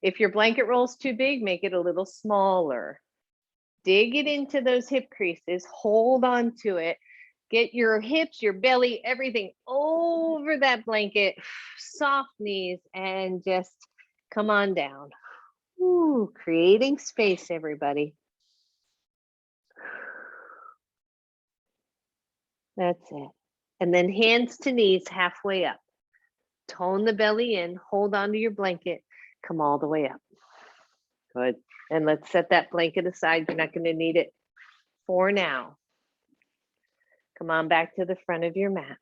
If your blanket roll's too big, make it a little smaller. Dig it into those hip creases, hold on to it. Get your hips, your belly, everything over that blanket, soft knees, and just come on down. Ooh, creating space, everybody. That's it. And then hands to knees halfway up. Tone the belly in, hold on to your blanket, come all the way up. Good. And let's set that blanket aside. You're not going to need it for now. Come on back to the front of your mat.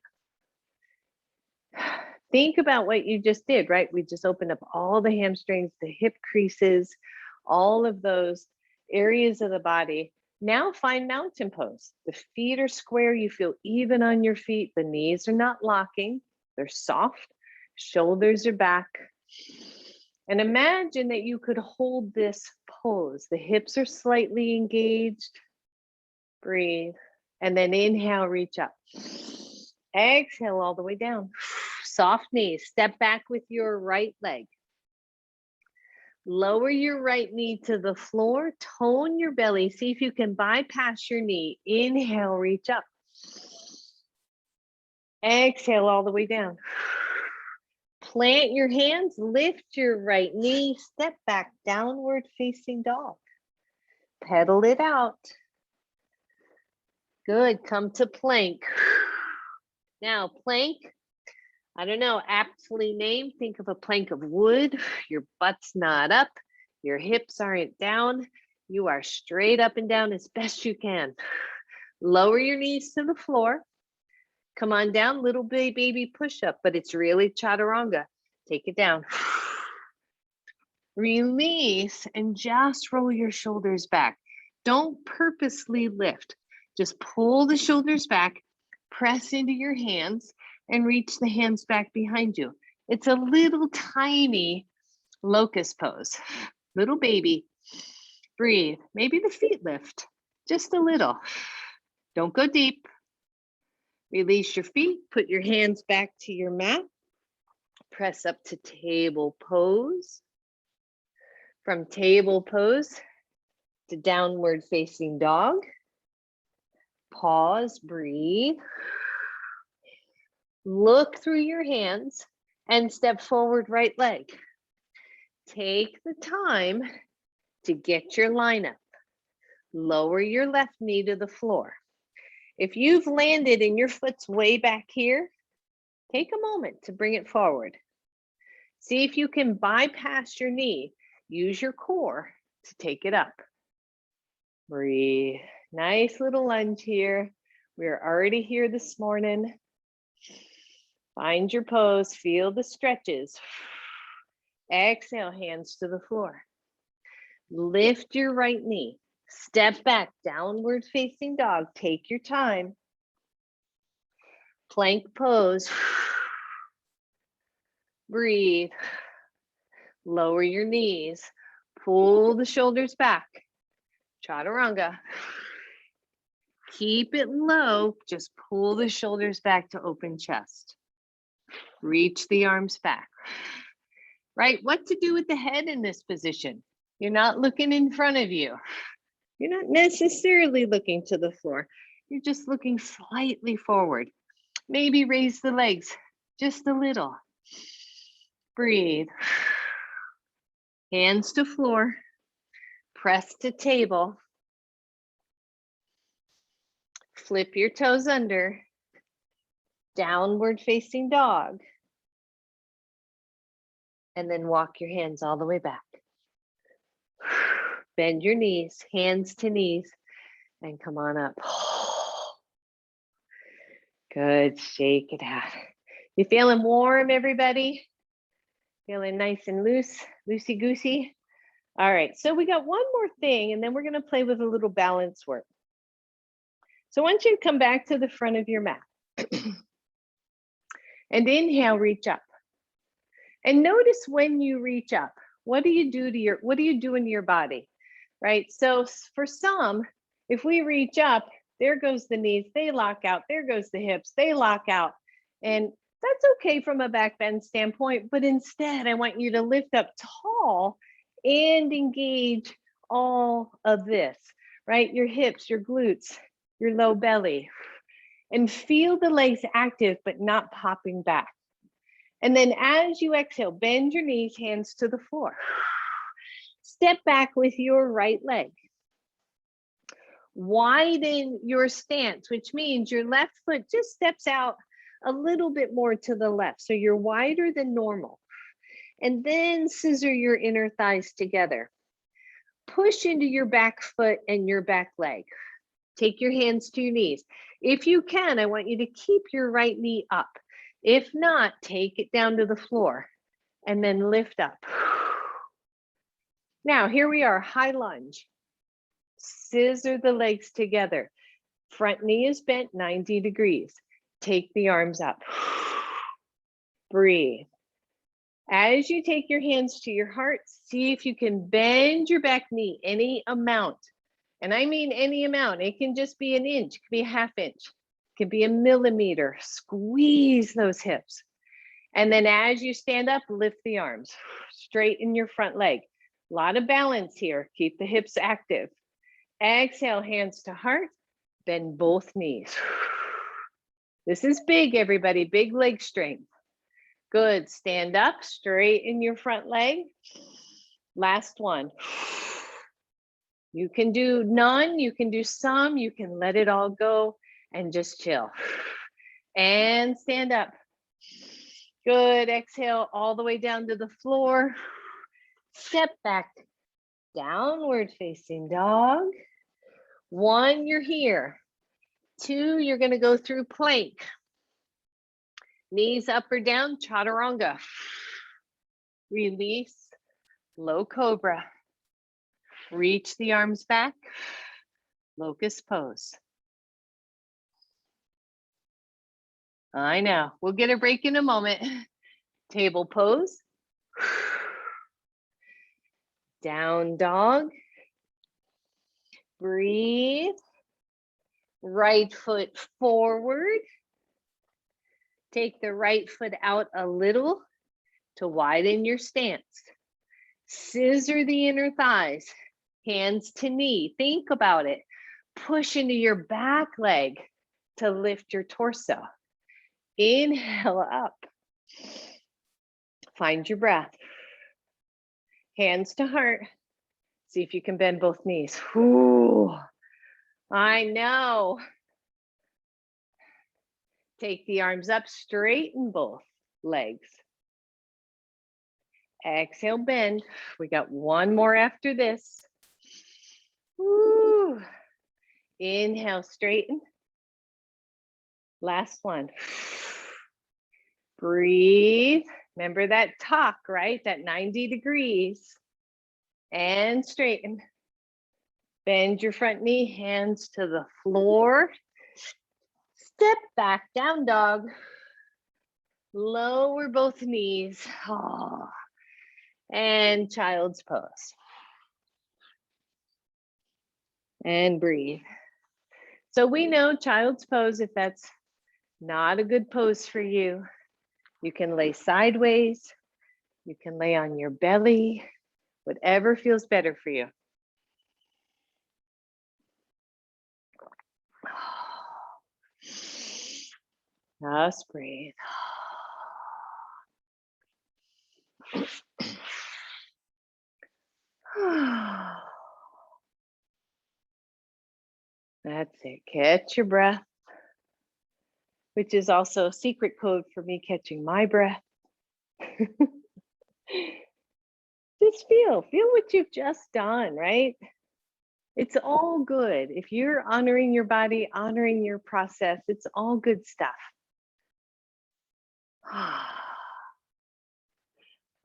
Think about what you just did, right? We just opened up all the hamstrings, the hip creases, all of those areas of the body. Now find mountain pose. The feet are square. You feel even on your feet. The knees are not locking. They're soft. Shoulders are back. And imagine that you could hold this pose. The hips are slightly engaged. Breathe. And then inhale, reach up. Exhale all the way down. Soft knees. Step back with your right leg. Lower your right knee to the floor. Tone your belly. See if you can bypass your knee. Inhale, reach up. Exhale all the way down. Plant your hands, lift your right knee, step back, downward facing dog. Pedal it out. Good, come to plank. Now plank, I don't know, aptly named, think of a plank of wood. Your butt's not up, your hips aren't down. You are straight up and down as best you can. Lower your knees to the floor. Come on down, little baby push-up, but it's really chaturanga. Take it down. Release and just roll your shoulders back. Don't purposely lift. Just pull the shoulders back, press into your hands, and reach the hands back behind you. It's a little tiny Locust pose. Little baby. Breathe. Maybe the feet lift just a little. Don't go deep. Release your feet. Put your hands back to your mat. Press up to table pose. From table pose to downward facing dog. Pause, breathe. Look through your hands and step forward right leg. Take the time to get your line up. Lower your left knee to the floor. If you've landed and your foot's way back here, take a moment to bring it forward. See if you can bypass your knee. Use your core to take it up. Breathe. Nice little lunge here. We're already here this morning. Find your pose. Feel the stretches. Exhale, hands to the floor. Lift your right knee. Step back, downward facing dog. Take your time. Plank pose. Breathe. Lower your knees. Pull the shoulders back. Chaturanga. Keep it low. Just pull the shoulders back to open chest. Reach the arms back. Right? What to do with the head in this position? You're not looking in front of you. You're not necessarily looking to the floor. You're just looking slightly forward. Maybe raise the legs just a little. Breathe. Hands to floor. Press to table. Flip your toes under. Downward facing dog. And then walk your hands all the way back. Bend your knees, hands to knees, and come on up. Good, shake it out. You feeling warm, everybody? Feeling nice and loose, loosey-goosey? All right, so we got one more thing, and then we're gonna play with a little balance work. So I want you to come back to the front of your mat. And inhale, reach up. And notice when you reach up, what do you do to your body, right? So for some, if we reach up, there goes the knees, they lock out, there goes the hips, they lock out. And that's okay from a back bend standpoint, but instead I want you to lift up tall and engage all of this, right? Your hips, your glutes, your low belly, and feel the legs active, but not popping back. And then as you exhale, bend your knees, hands to the floor. Step back with your right leg. Widen your stance, which means your left foot just steps out a little bit more to the left. So you're wider than normal. And then scissor your inner thighs together. Push into your back foot and your back leg. Take your hands to your knees. If you can, I want you to keep your right knee up. If not, take it down to the floor and then lift up. Now, here we are, high lunge. Scissor the legs together. Front knee is bent 90 degrees. Take the arms up. Breathe. As you take your hands to your heart, see if you can bend your back knee any amount. And I mean any amount. It can just be an inch, it can be a half inch. Could be a millimeter. Squeeze those hips. And then as you stand up, lift the arms. Straighten your front leg. A lot of balance here. Keep the hips active. Exhale, hands to heart. Bend both knees. This is big, everybody. Big leg strength. Good. Stand up. Straighten your front leg. Last one. You can do none. You can do some. You can let it all go. And just chill. And stand up. Good. Exhale all the way down to the floor. Step back. Downward facing dog. 1, you're here. 2, you're going to go through plank. Knees up or down, chaturanga. Release, low cobra. Reach the arms back. Locust pose. I know. We'll get a break in a moment. Table pose. Down dog. Breathe. Right foot forward. Take the right foot out a little to widen your stance. Scissor the inner thighs, hands to knee. Think about it. Push into your back leg to lift your torso. Inhale up. Find your breath. Hands to heart. See if you can bend both knees. Ooh, I know. Take the arms up, straighten both legs. Exhale, bend. We got one more after this. Ooh. Inhale, straighten. Last one. Breathe. Remember that tuck, right? That 90 degrees. And straighten. Bend your front knee, hands to the floor. Step back, down dog. Lower both knees. Oh. And child's pose. And breathe. So we know child's pose, if that's not a good pose for you, you can lay sideways, you can lay on your belly, whatever feels better for you. Just breathe. That's it. Catch your breath, which is also a secret code for me catching my breath. Just feel what you've just done, right? It's all good. If you're honoring your body, honoring your process, it's all good stuff.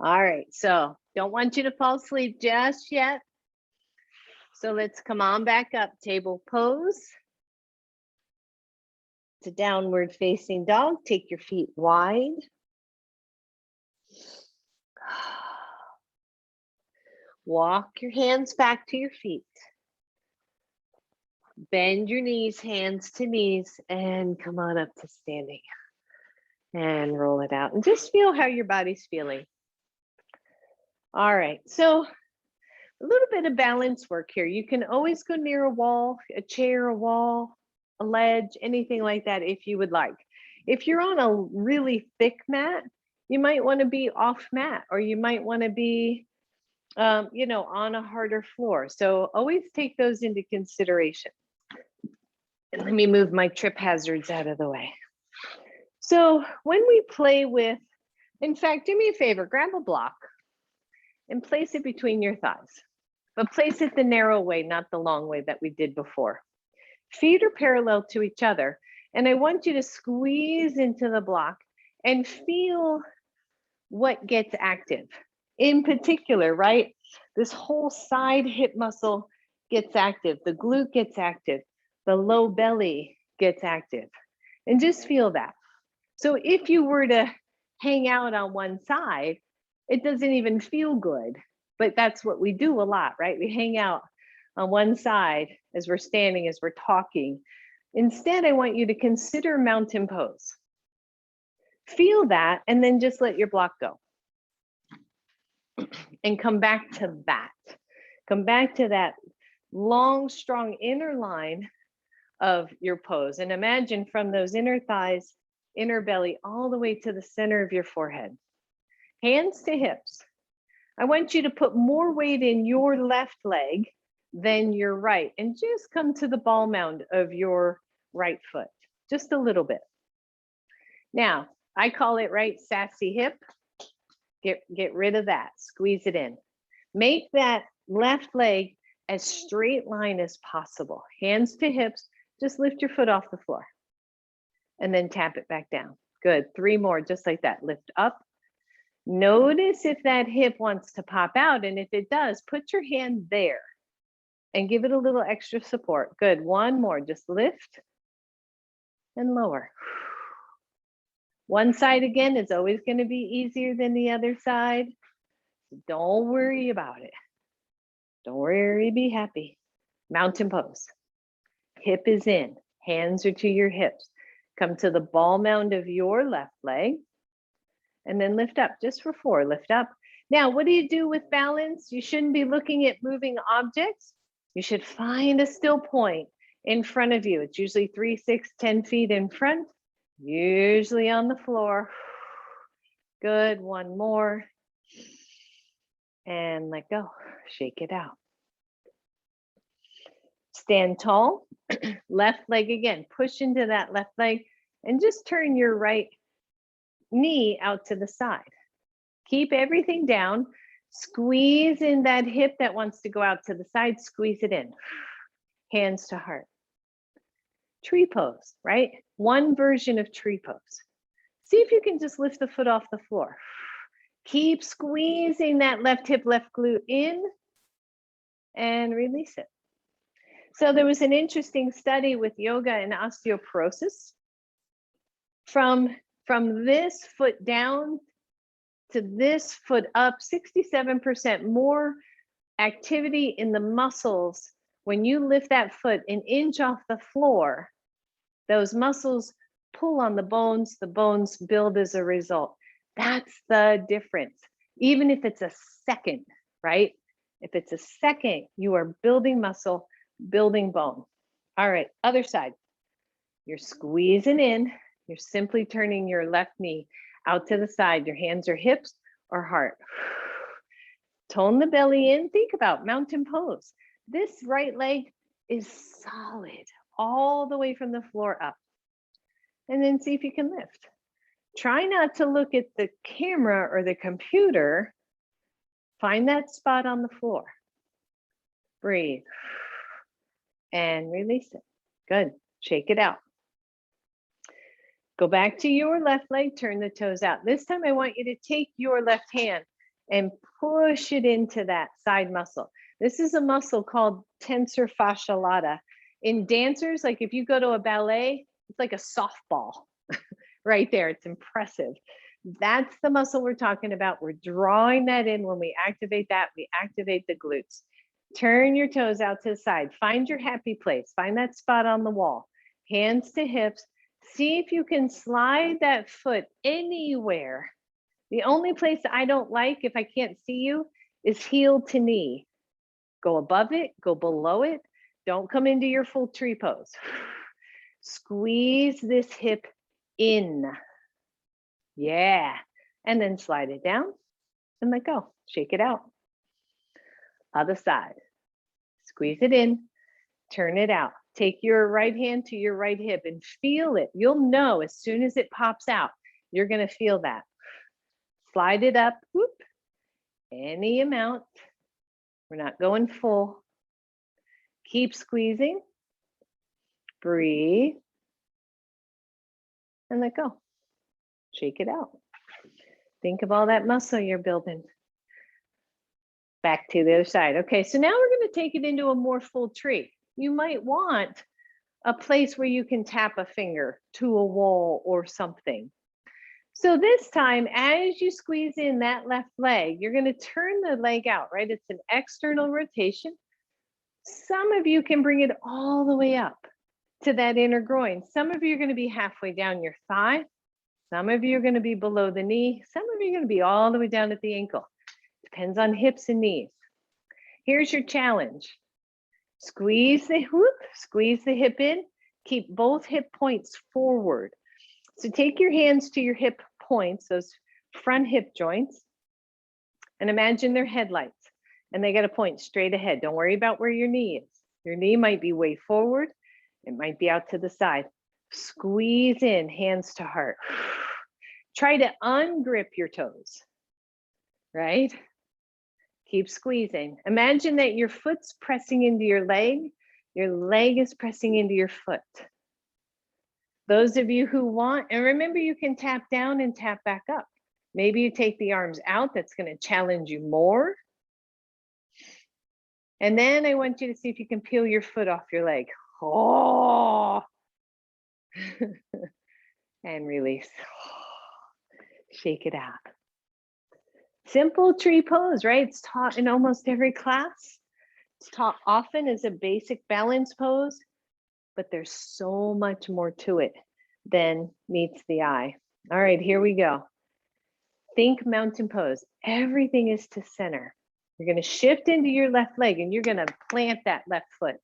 All right, so don't want you to fall asleep just yet. So let's come on back up, table pose. To downward facing dog, take your feet wide. Walk your hands back to your feet. Bend your knees, hands to knees, and come on up to standing. And roll it out and just feel how your body's feeling. All right, so a little bit of balance work here. You can always go near a wall, a chair, a wall, a ledge, anything like that if you would like. If you're on a really thick mat, you might want to be off mat, or you might want to be on a harder floor. So always take those into consideration. And let me move my trip hazards out of the way. So when we play with, in fact, do me a favor, grab a block and place it between your thighs, but place it the narrow way, not the long way that we did before. Feet are parallel to each other. And I want you to squeeze into the block and feel what gets active. In particular, right? This whole side hip muscle gets active. The glute gets active. The low belly gets active. And just feel that. So if you were to hang out on one side, it doesn't even feel good, but that's what we do a lot, right? We hang out on one side as we're standing, as we're talking. Instead, I want you to consider mountain pose. Feel that, and then just let your block go. And come back to that. Come back to that long, strong inner line of your pose. And imagine from those inner thighs, inner belly, all the way to the center of your forehead. Hands to hips. I want you to put more weight in your left leg than your right, and just come to the ball mound of your right foot, just a little bit. Now, I call it right sassy hip. Get rid of that, squeeze it in. Make that left leg as straight line as possible. Hands to hips, just lift your foot off the floor. And then tap it back down. Good, 3 more, just like that. Lift up. Notice if that hip wants to pop out, and if it does, put your hand there and give it a little extra support. Good, 1 more, just lift and lower. One side again is always going to be easier than the other side. Don't worry about it. Don't worry, be happy. Mountain pose. Hip is in, hands are to your hips. Come to the ball mound of your left leg and then lift up just for 4, lift up. Now, what do you do with balance? You shouldn't be looking at moving objects. You should find a still point in front of you. It's usually 3, 6, 10 feet in front, usually on the floor. Good, one more. And let go, shake it out. Stand tall, left leg again, push into that left leg and just turn your right knee out to the side. Keep everything down, squeeze in that hip that wants to go out to the side, squeeze it in, hands to heart. Tree pose, right? One version of tree pose. See if you can just lift the foot off the floor. Keep squeezing that left hip, left glute in and release it. So there was an interesting study with yoga and osteoporosis. From this foot down to this foot up, 67% more activity in the muscles. When you lift that foot an inch off the floor, those muscles pull on the bones build as a result. That's the difference. Even if it's a second, right? If it's a second, you are building muscle, building bone. All right, other side. You're squeezing in. You're simply turning your left knee out to the side. Your hands are hips or heart. Tone the belly in. Think about mountain pose. This right leg is solid all the way from the floor up. And then see if you can lift. Try not to look at the camera or the computer. Find that spot on the floor. Breathe. And release it. Good. Shake it out. Go back to your left leg, turn the toes out. This time I want you to take your left hand and push it into that side muscle. This is a muscle called tensor fascia lata. In dancers, like if you go to a ballet, it's like a softball right there. It's impressive. That's the muscle we're talking about. We're drawing that in. When we activate that, we activate the glutes. Turn your toes out to the side. Find your happy place. Find that spot on the wall. Hands to hips. See if you can slide that foot anywhere. The only place I don't like, if I can't see you, is heel to knee. Go above it, go below it. Don't come into your full tree pose. Squeeze this hip in. Yeah. And then slide it down and let go. Shake it out. Other side. Squeeze it in, turn it out. Take your right hand to your right hip and feel it. You'll know as soon as it pops out, you're going to feel that. Slide it up, whoop, any amount. We're not going full. Keep squeezing. Breathe. And let go. Shake it out. Think of all that muscle you're building. Back to the other side. Okay, so now we're going to take it into a more full tree. You might want a place where you can tap a finger to a wall or something. So this time, as you squeeze in that left leg, you're going to turn the leg out, right? It's an external rotation. Some of you can bring it all the way up to that inner groin. Some of you are going to be halfway down your thigh. Some of you are going to be below the knee. Some of you are going to be all the way down at the ankle. Depends on hips and knees. Here's your challenge. Squeeze the hip in. Keep both hip points forward. So take your hands to your hip points, those front hip joints, and imagine they're headlights. And they got to point straight ahead. Don't worry about where your knee is. Your knee might be way forward. It might be out to the side. Squeeze in, hands to heart. Try to ungrip your toes, right? Keep squeezing. Imagine that your foot's pressing into your leg is pressing into your foot. Those of you who want, and remember you can tap down and tap back up. Maybe you take the arms out, that's going to challenge you more. And then I want you to see if you can peel your foot off your leg. Oh, and release. Shake it out. Simple tree pose, right? It's taught in almost every class. It's taught often as a basic balance pose, but there's so much more to it than meets the eye. All right, here we go. Think mountain pose. Everything is to center. You're going to shift into your left leg and you're going to plant that left foot.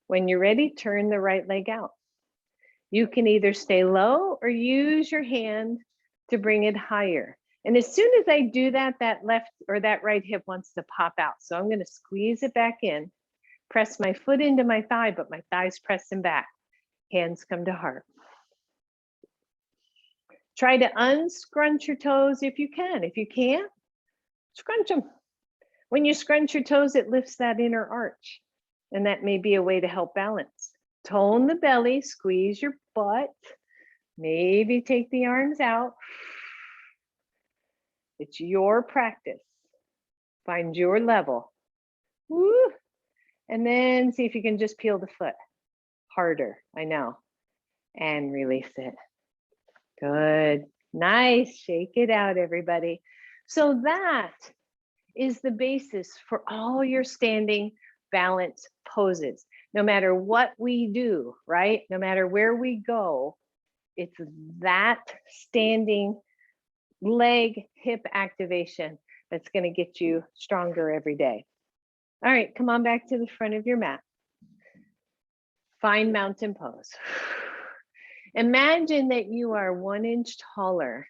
When you're ready, turn the right leg out. You can either stay low or use your hand to bring it higher. And as soon as I do that, that left or that right hip wants to pop out. So I'm going to squeeze it back in, press my foot into my thigh, but my thigh's pressing back. Hands come to heart. Try to unscrunch your toes if you can. If you can't, scrunch them. When you scrunch your toes, it lifts that inner arch. And that may be a way to help balance. Tone the belly, squeeze your butt. Maybe take the arms out. It's your practice. Find your level. Woo. And then see if you can just peel the foot. Harder, I know. And release it. Good. Nice. Shake it out, everybody. So that is the basis for all your standing balance poses. No matter what we do, right? No matter where we go, it's that standing leg hip activation that's going to get you stronger every day. All right, come on back to the front of your mat. Find mountain pose. Imagine that you are 1 inch taller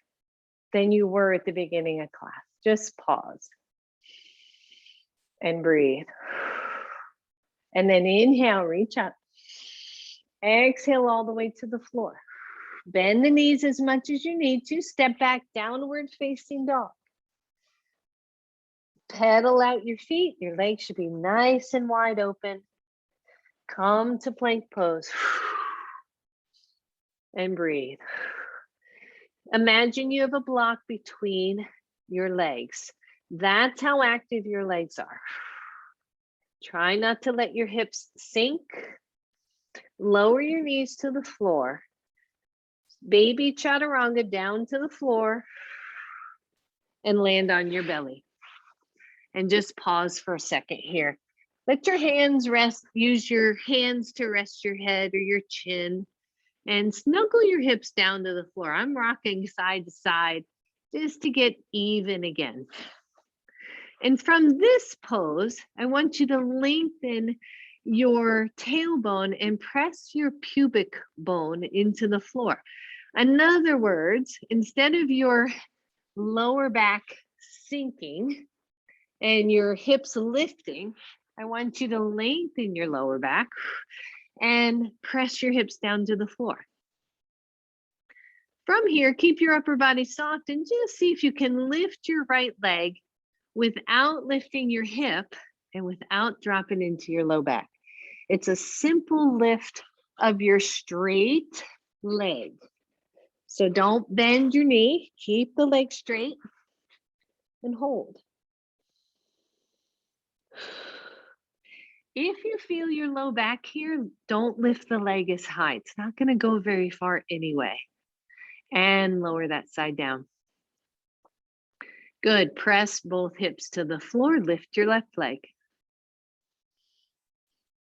than you were at the beginning of class. Just pause and breathe. And then inhale, reach up. Exhale all the way to the floor. Bend the knees as much as you need to. Step back, downward facing dog. Pedal out your feet. Your legs should be nice and wide open. Come to plank pose. And breathe. Imagine you have a block between your legs. That's how active your legs are. Try not to let your hips sink. Lower your knees to the floor. Baby chaturanga down to the floor and land on your belly. And just pause for a second here. Let your hands rest. Use your hands to rest your head or your chin. And snuggle your hips down to the floor. I'm rocking side to side just to get even again. And from this pose, I want you to lengthen your tailbone and press your pubic bone into the floor. In other words, instead of your lower back sinking and your hips lifting, I want you to lengthen your lower back and press your hips down to the floor. From here, keep your upper body soft and just see if you can lift your right leg without lifting your hip and without dropping into your low back. It's a simple lift of your straight leg. So don't bend your knee, keep the leg straight and hold. If you feel your low back here, don't lift the leg as high. It's not going to go very far anyway. And lower that side down. Good. Press both hips to the floor. Lift your left leg.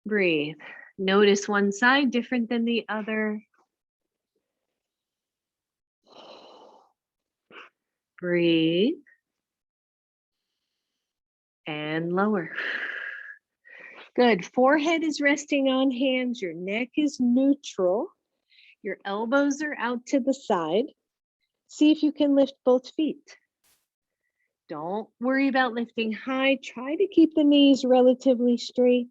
Breathe. Notice one side different than the other. Breathe. And lower. Good. Forehead is resting on hands. Your neck is neutral. Your elbows are out to the side. See if you can lift both feet. Don't worry about lifting high. Try to keep the knees relatively straight.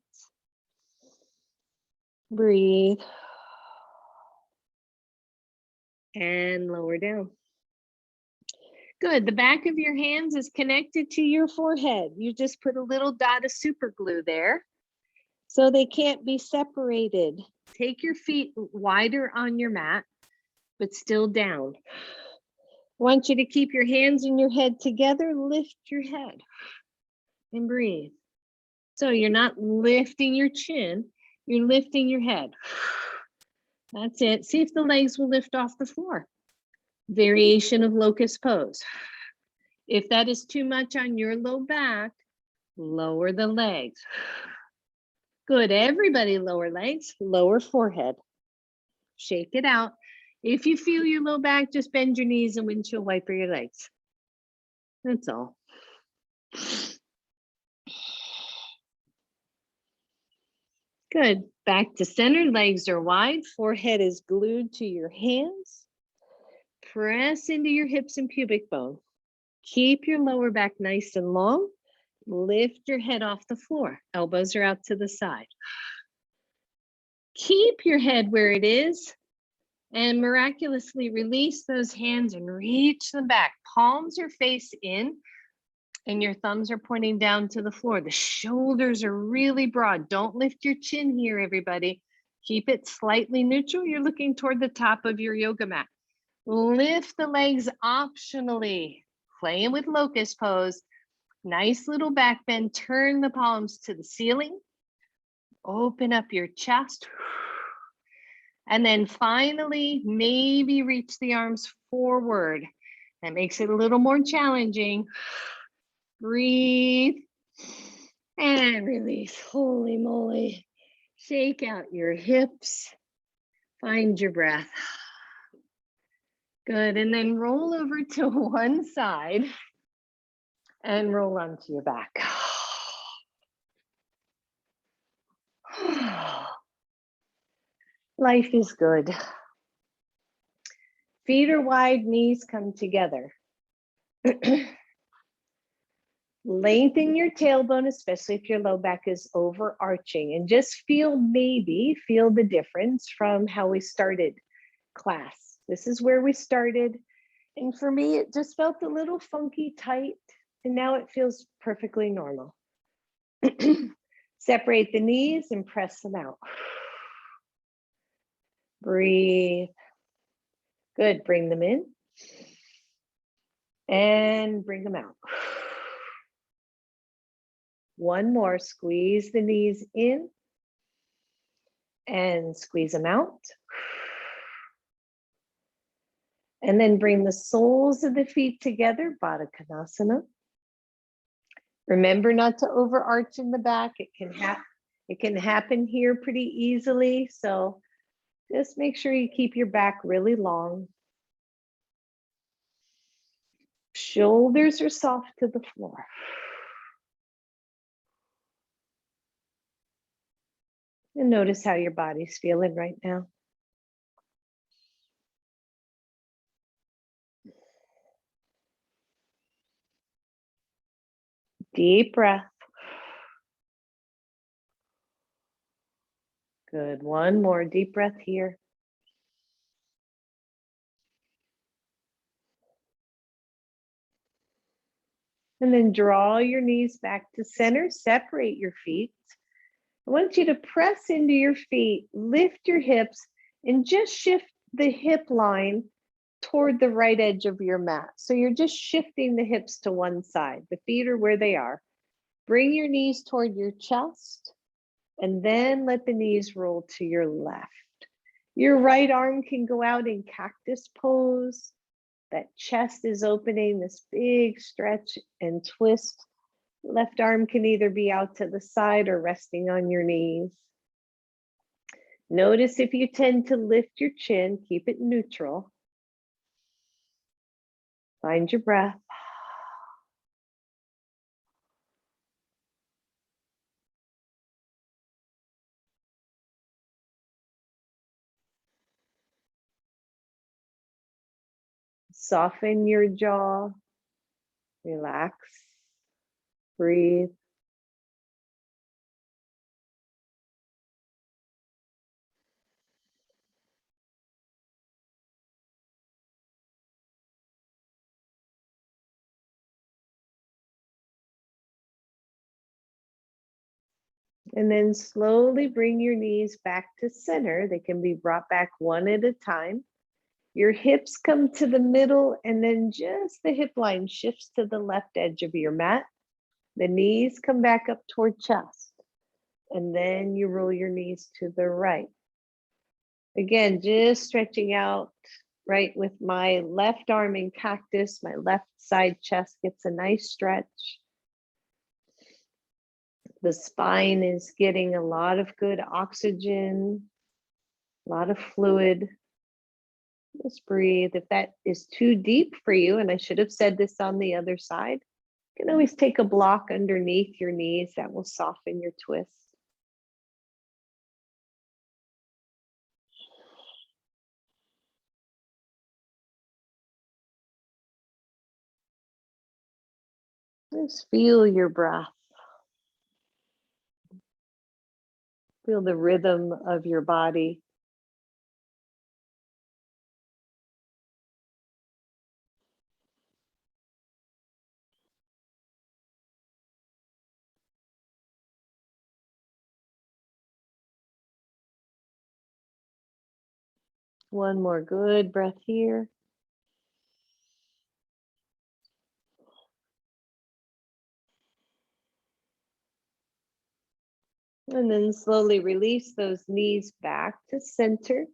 Breathe. And lower down. Good. The back of your hands is connected to your forehead. You just put a little dot of super glue there so they can't be separated. Take your feet wider on your mat, but still down. I want you to keep your hands and your head together. Lift your head and breathe. So you're not lifting your chin, you're lifting your head. That's it. See if the legs will lift off the floor. Variation of locust pose. If that is too much on your low back, Lower the legs. Good, everybody lower legs, lower forehead. Shake it out. If you feel your low back, just bend your knees and windshield wiper your legs. That's all. Good, back to center, legs are wide, forehead is glued to your hands. Press into your hips and pubic bone. Keep your lower back nice and long. Lift your head off the floor. Elbows are out to the side. Keep your head where it is and miraculously release those hands and reach them back. Palms are face in and your thumbs are pointing down to the floor. The shoulders are really broad. Don't lift your chin here, everybody. Keep it slightly neutral. You're looking toward the top of your yoga mat. Lift the legs optionally. Playing with locust pose. Nice little back bend. Turn the palms to the ceiling. Open up your chest. And then finally, maybe reach the arms forward. That makes it a little more challenging. Breathe and release. Holy moly. Shake out your hips. Find your breath. Good, and then roll over to one side and roll onto your back. Life is good. Feet are wide, knees come together. Lengthen your tailbone, especially if your low back is overarching, and just feel the difference from how we started class. This is where we started. And for me, it just felt a little funky, tight, and now it feels perfectly normal. Separate the knees and press them out. Breathe. Good, bring them in. And bring them out. One more, squeeze the knees in. And squeeze them out. And then bring the soles of the feet together, Badakanasana. Remember not to overarch in the back. It can happen here pretty easily. So just make sure you keep your back really long. Shoulders are soft to the floor. And notice how your body's feeling right now. Deep breath. Good, one more deep breath here. And then draw your knees back to center, separate your feet. I want you to press into your feet, lift your hips, and just shift the hip line toward the right edge of your mat. So you're just shifting the hips to one side. The feet are where they are. Bring your knees toward your chest, and then let the knees roll to your left. Your right arm can go out in cactus pose. That chest is opening, this big stretch and twist. Left arm can either be out to the side or resting on your knees. Notice if you tend to lift your chin, keep it neutral. Find your breath. Soften your jaw. Relax. Breathe. And then slowly bring your knees back to center. They can be brought back one at a time. Your hips come to the middle, and then just the hip line shifts to the left edge of your mat. The knees come back up toward chest, and then you roll your knees to the right. Again, just stretching out, right, with my left arm in cactus, my left side chest gets a nice stretch. The spine is getting a lot of good oxygen, a lot of fluid. Just breathe. If that is too deep for you, and I should have said this on the other side, you can always take a block underneath your knees. That will soften your twist. Just feel your breath. Feel the rhythm of your body. One more good breath here. And then slowly release those knees back to center.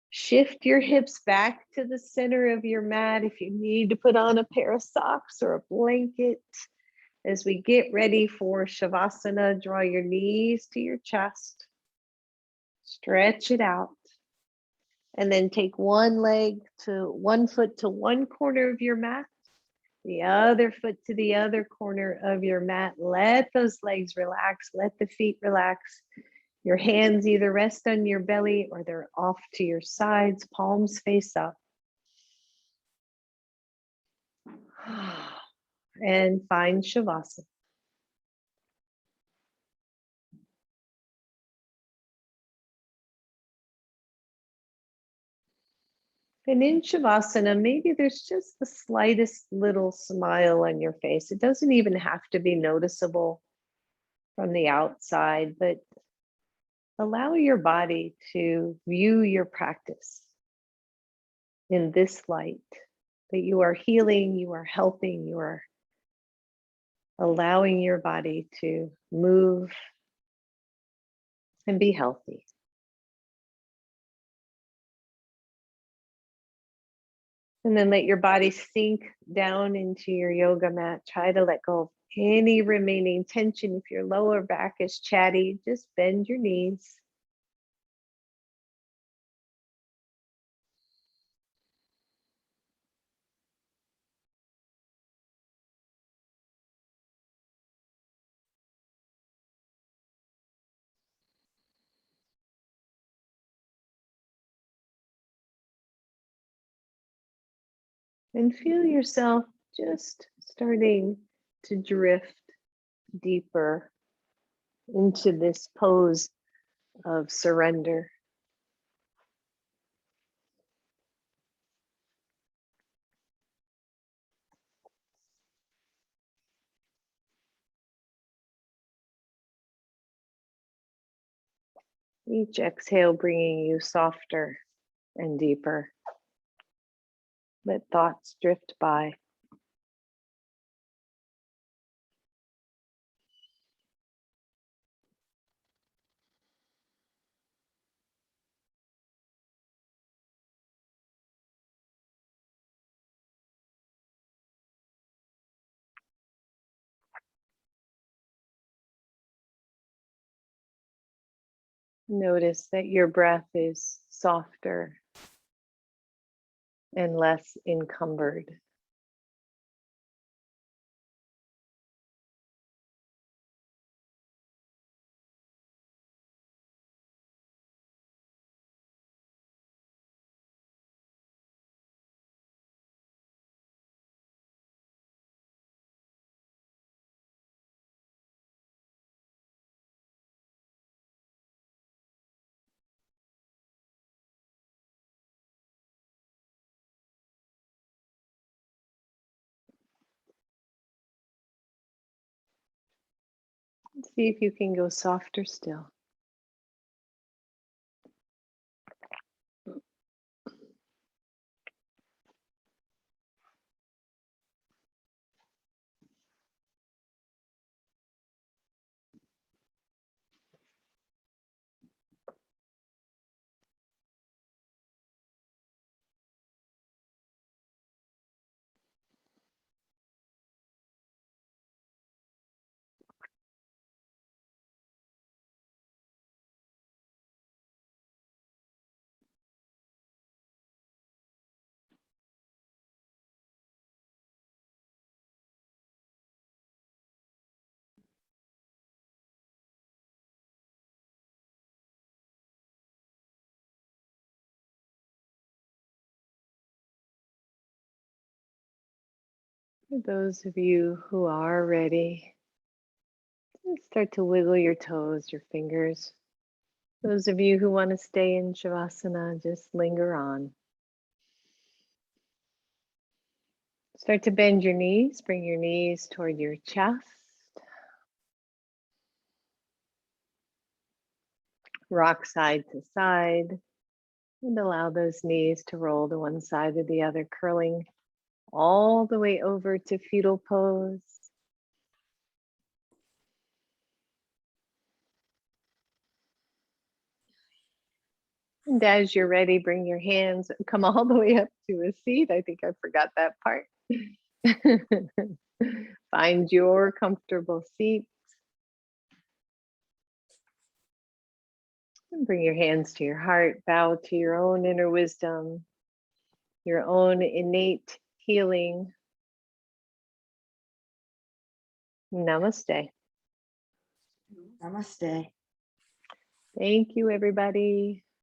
Shift your hips back to the center of your mat if you need to put on a pair of socks or a blanket. As we get ready for Shavasana, draw your knees to your chest. Stretch it out. And then take one foot to one corner of your mat, the other foot to the other corner of your mat. Let those legs relax. Let the feet relax. Your hands either rest on your belly or they're off to your sides, palms face up. And find Shavasana. And in Shavasana, maybe there's just the slightest little smile on your face. It doesn't even have to be noticeable from the outside, but allow your body to view your practice in this light, that you are healing, you are helping, you are allowing your body to move and be healthy. And then let your body sink down into your yoga mat. Try to let go of any remaining tension. If your lower back is chatty, just bend your knees. And feel yourself just starting to drift deeper into this pose of surrender. Each exhale bringing you softer and deeper. Let thoughts drift by. Notice that your breath is softer and less encumbered. See if you can go softer still. For those of you who are ready, start to wiggle your toes, your fingers. Those of you who want to stay in Shavasana, just linger on. Start to bend your knees, bring your knees toward your chest. Rock side to side, and allow those knees to roll to one side or the other, curling all the way over to fetal pose. And as you're ready, bring your hands, come all the way up to a seat. I think I forgot that part. Find your comfortable seat. And bring your hands to your heart, bow to your own inner wisdom, your own innate healing. Namaste. Namaste. Thank you, everybody.